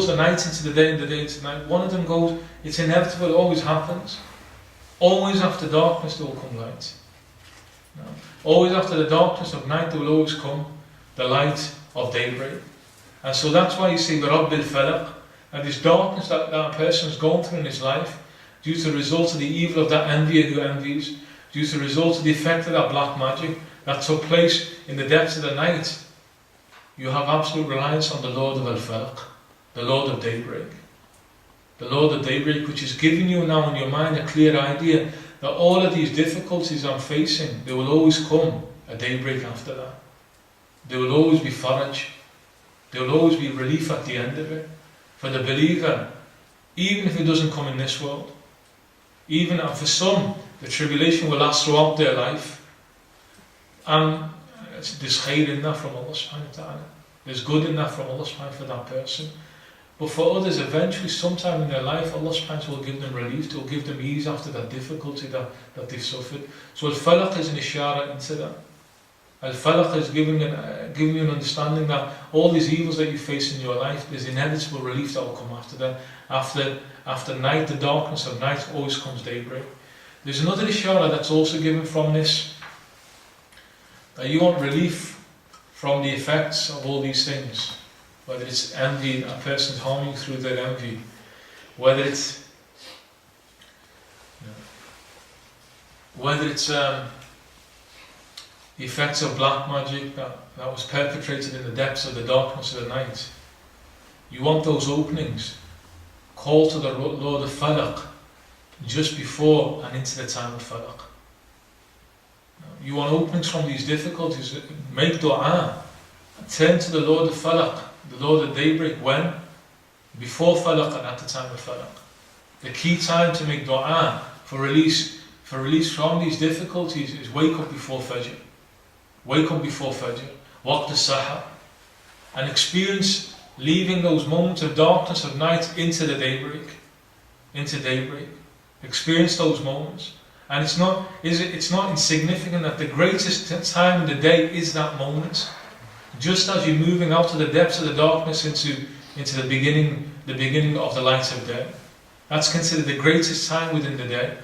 S3: the night into the day and the day into the night. One of them goes, it's inevitable, it always happens. Always after darkness there will come light. No. Always after the darkness of night there will always come the light of daybreak. And so that's why you see the Rabb al-Falaq, and this darkness that a person has gone through in his life, due to the result of the evil of that envier who envies, due to the result of the effect of that black magic that took place in the depths of the night, you have absolute reliance on the Lord of al-Falaq, the Lord of daybreak. The Lord of daybreak, which is giving you now in your mind a clear idea that all of these difficulties I'm facing, there will always come a daybreak after that. There will always be faraj. There will always be relief at the end of it. For the believer, even if it doesn't come in this world, and for some, the tribulation will last throughout their life. And there's khair in that from Allah subhanahu wa ta'ala. There's good in that from Allah subhanahu wa ta'ala for that person. But for others, eventually, sometime in their life, Allah subhanahu wa ta'ala will give them relief, will give them ease after that difficulty that they've suffered. So al-Falaq is an ishara into that. Al-Falaq is giving you an understanding that all these evils that you face in your life, there's inevitable relief that will come after that. After night, the darkness of night, always comes daybreak. There's another ishara that's also given from this, that you want relief from the effects of all these things. Whether it's envy, a person's harming through their envy, whether it's the effects of black magic that was perpetrated in the depths of the darkness of the night. You want those openings. Call to the Lord of Falaq just before and into the time of Falaq. You want openings from these difficulties. Make dua. Turn to the Lord of Falaq, the Lord of daybreak. When? Before Falaq and at the time of Falaq. The key time to make dua for release for release from these difficulties is wake up before Fajr. Wake up before Fajr. Waqt al-Sahar. And experience leaving those moments of darkness of night into the daybreak. Into daybreak. Experience those moments. And it's not insignificant that the greatest time in the day is that moment. Just as you're moving out of the depths of the darkness into the beginning of the light of day. That's considered the greatest time within the day.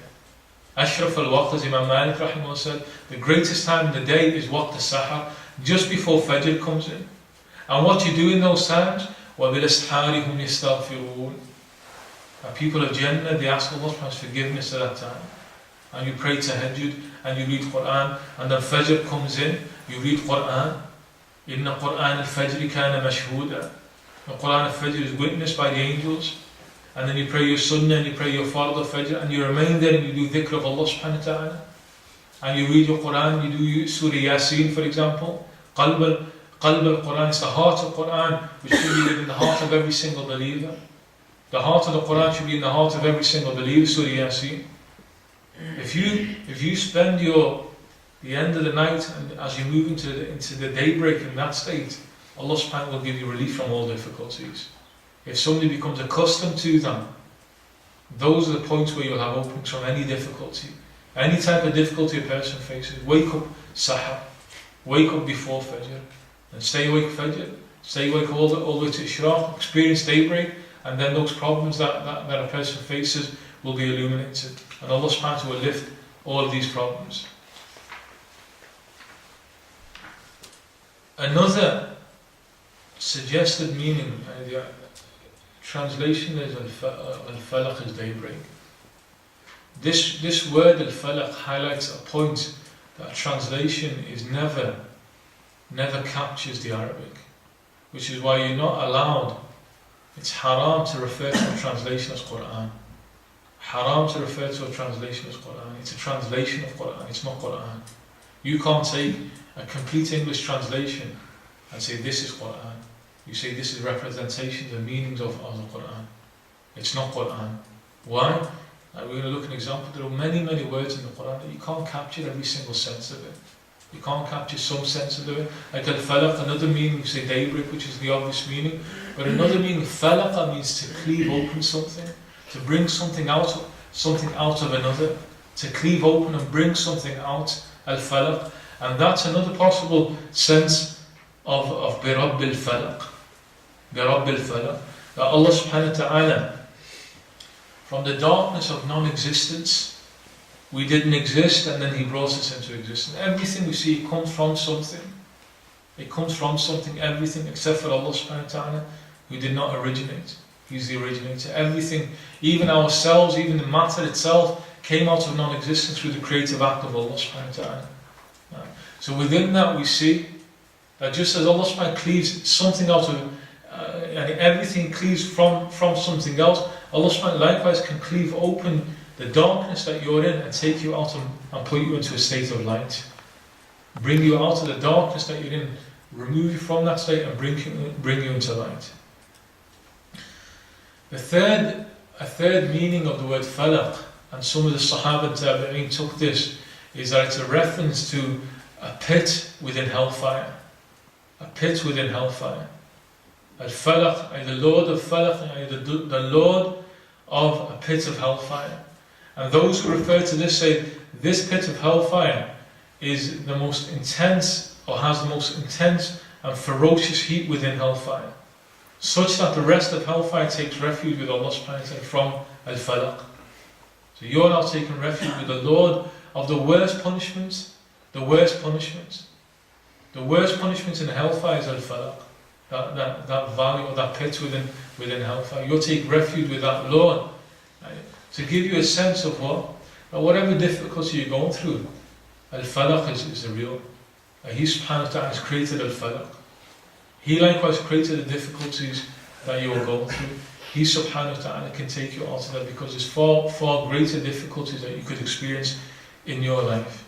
S3: Ashraf al-Waqt, as Imam Malik rahimahullah said, the greatest time in the day is Waqt al-Sahar, just before Fajr comes in. And what you do in those times, وَبِالْأَسْحَارِ هُمْ يَسْتَغْفِرُونَ. People of Jannah, they ask Allah's forgiveness at that time. And you pray tahajjud, and you read Qur'an, and then Fajr comes in, you read Qur'an. Inna Qur'an al-Fajr kana mashhooda. The Qur'an al-Fajr is witnessed by the angels. And then you pray your sunnah, and you pray your fard al-Fajr, and you remain there and you do dhikr of Allah subhanahu wa ta'ala. And you read your Qur'an, you do Surah Yasin, for example. Qalb al-Qur'an is the heart of Qur'an, which should be in the heart of every single believer. The heart of the Qur'an should be in the heart of every single believer, Surah Yasin. If you spend the end of the night and as you move into the daybreak in that state, Allah subhanahu wa ta'ala will give you relief from all difficulties. If somebody becomes accustomed to them, those are the points where you'll have openings from any difficulty. Any type of difficulty a person faces, wake up Sahar, wake up before Fajr, and stay awake Fajr, stay awake all the way to Ishraq, experience daybreak, and then those problems that a person faces will be illuminated. And Allah subhanahu wa ta'ala will lift all of these problems. Another suggested meaning, the translation is al-Falaq is daybreak. This word al-Falaq highlights a point that a translation is never captures the Arabic, which is why you're not allowed. It's haram to refer to a translation as Qur'an. Haram to refer to a translation as Qur'an. It's a translation of Qur'an, it's not Qur'an. You can't take a complete English translation and say this is Qur'an. You say this is representations and meanings of the Qur'an. It's not Qur'an. Why? We're going to look at an example. There are many words in the Qur'an that you can't capture every single sense of it. You can't capture some sense of it. Like al-Falaq, another meaning, you say daybreak, which is the obvious meaning. But another meaning, Falaqa, means to cleave open something, to bring something out of another, to cleave open and bring something out, al-Falaq. And that's another possible sense of Birabb al-Falaq. Birabb al-Falaq. That Allah subhanahu wa ta'ala, from the darkness of non-existence, we didn't exist and then He brought us into existence. Everything we see comes from something. It comes from something, everything except for Allah subhanahu wa ta'ala, who did not originate. He's the originator. Everything, even ourselves, even the matter itself, came out of non-existence through the creative act of Allah subhanahu wa ta'ala. So within that we see that just as Allah subhanahu wa ta'ala cleaves something out of and everything cleaves from something else, Allah subhanahu wa ta'ala likewise can cleave open the darkness that you're in and take you out and put you into a state of light. Bring you out of the darkness that you're in, remove you from that state and bring you into light. A third meaning of the word falaq, and some of the Sahaba and Tabi'een took this, is that it's a reference to a pit within hellfire. A pit within hellfire. Al-Falaq, the Lord of Falaq, the Lord of a pit of hellfire. And those who refer to this say, this pit of hellfire is the most intense, or has the most intense and ferocious heat within hellfire, such that the rest of hellfire takes refuge with Allah subhanahu wa ta'ala from al-Falaq. So you're now taking refuge with the Lord of the worst punishments. The worst punishments. The worst punishments in hellfire is al-Falaq. That valley or that pit within hellfire. You'll take refuge with that Lord. Right? To give you a sense of whatever difficulty you're going through, al-Falaq is the real. He subhanahu wa ta'ala has created al-Falaq. He likewise created the difficulties that you are going through. He subhanahu wa ta'ala can take you out of that, because there's far greater difficulties that you could experience in your life.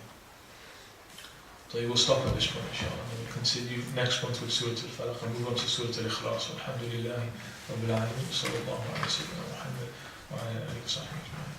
S3: So we will stop at this point, inshallah, and we'll continue next month with Surah al-Falaq and move on to Surah al-Ikhlas. Alhamdulillah Rabbil Alameen, sallallahu alayhi wa sallam, wa ala alihi wa sahbihi ajma'in.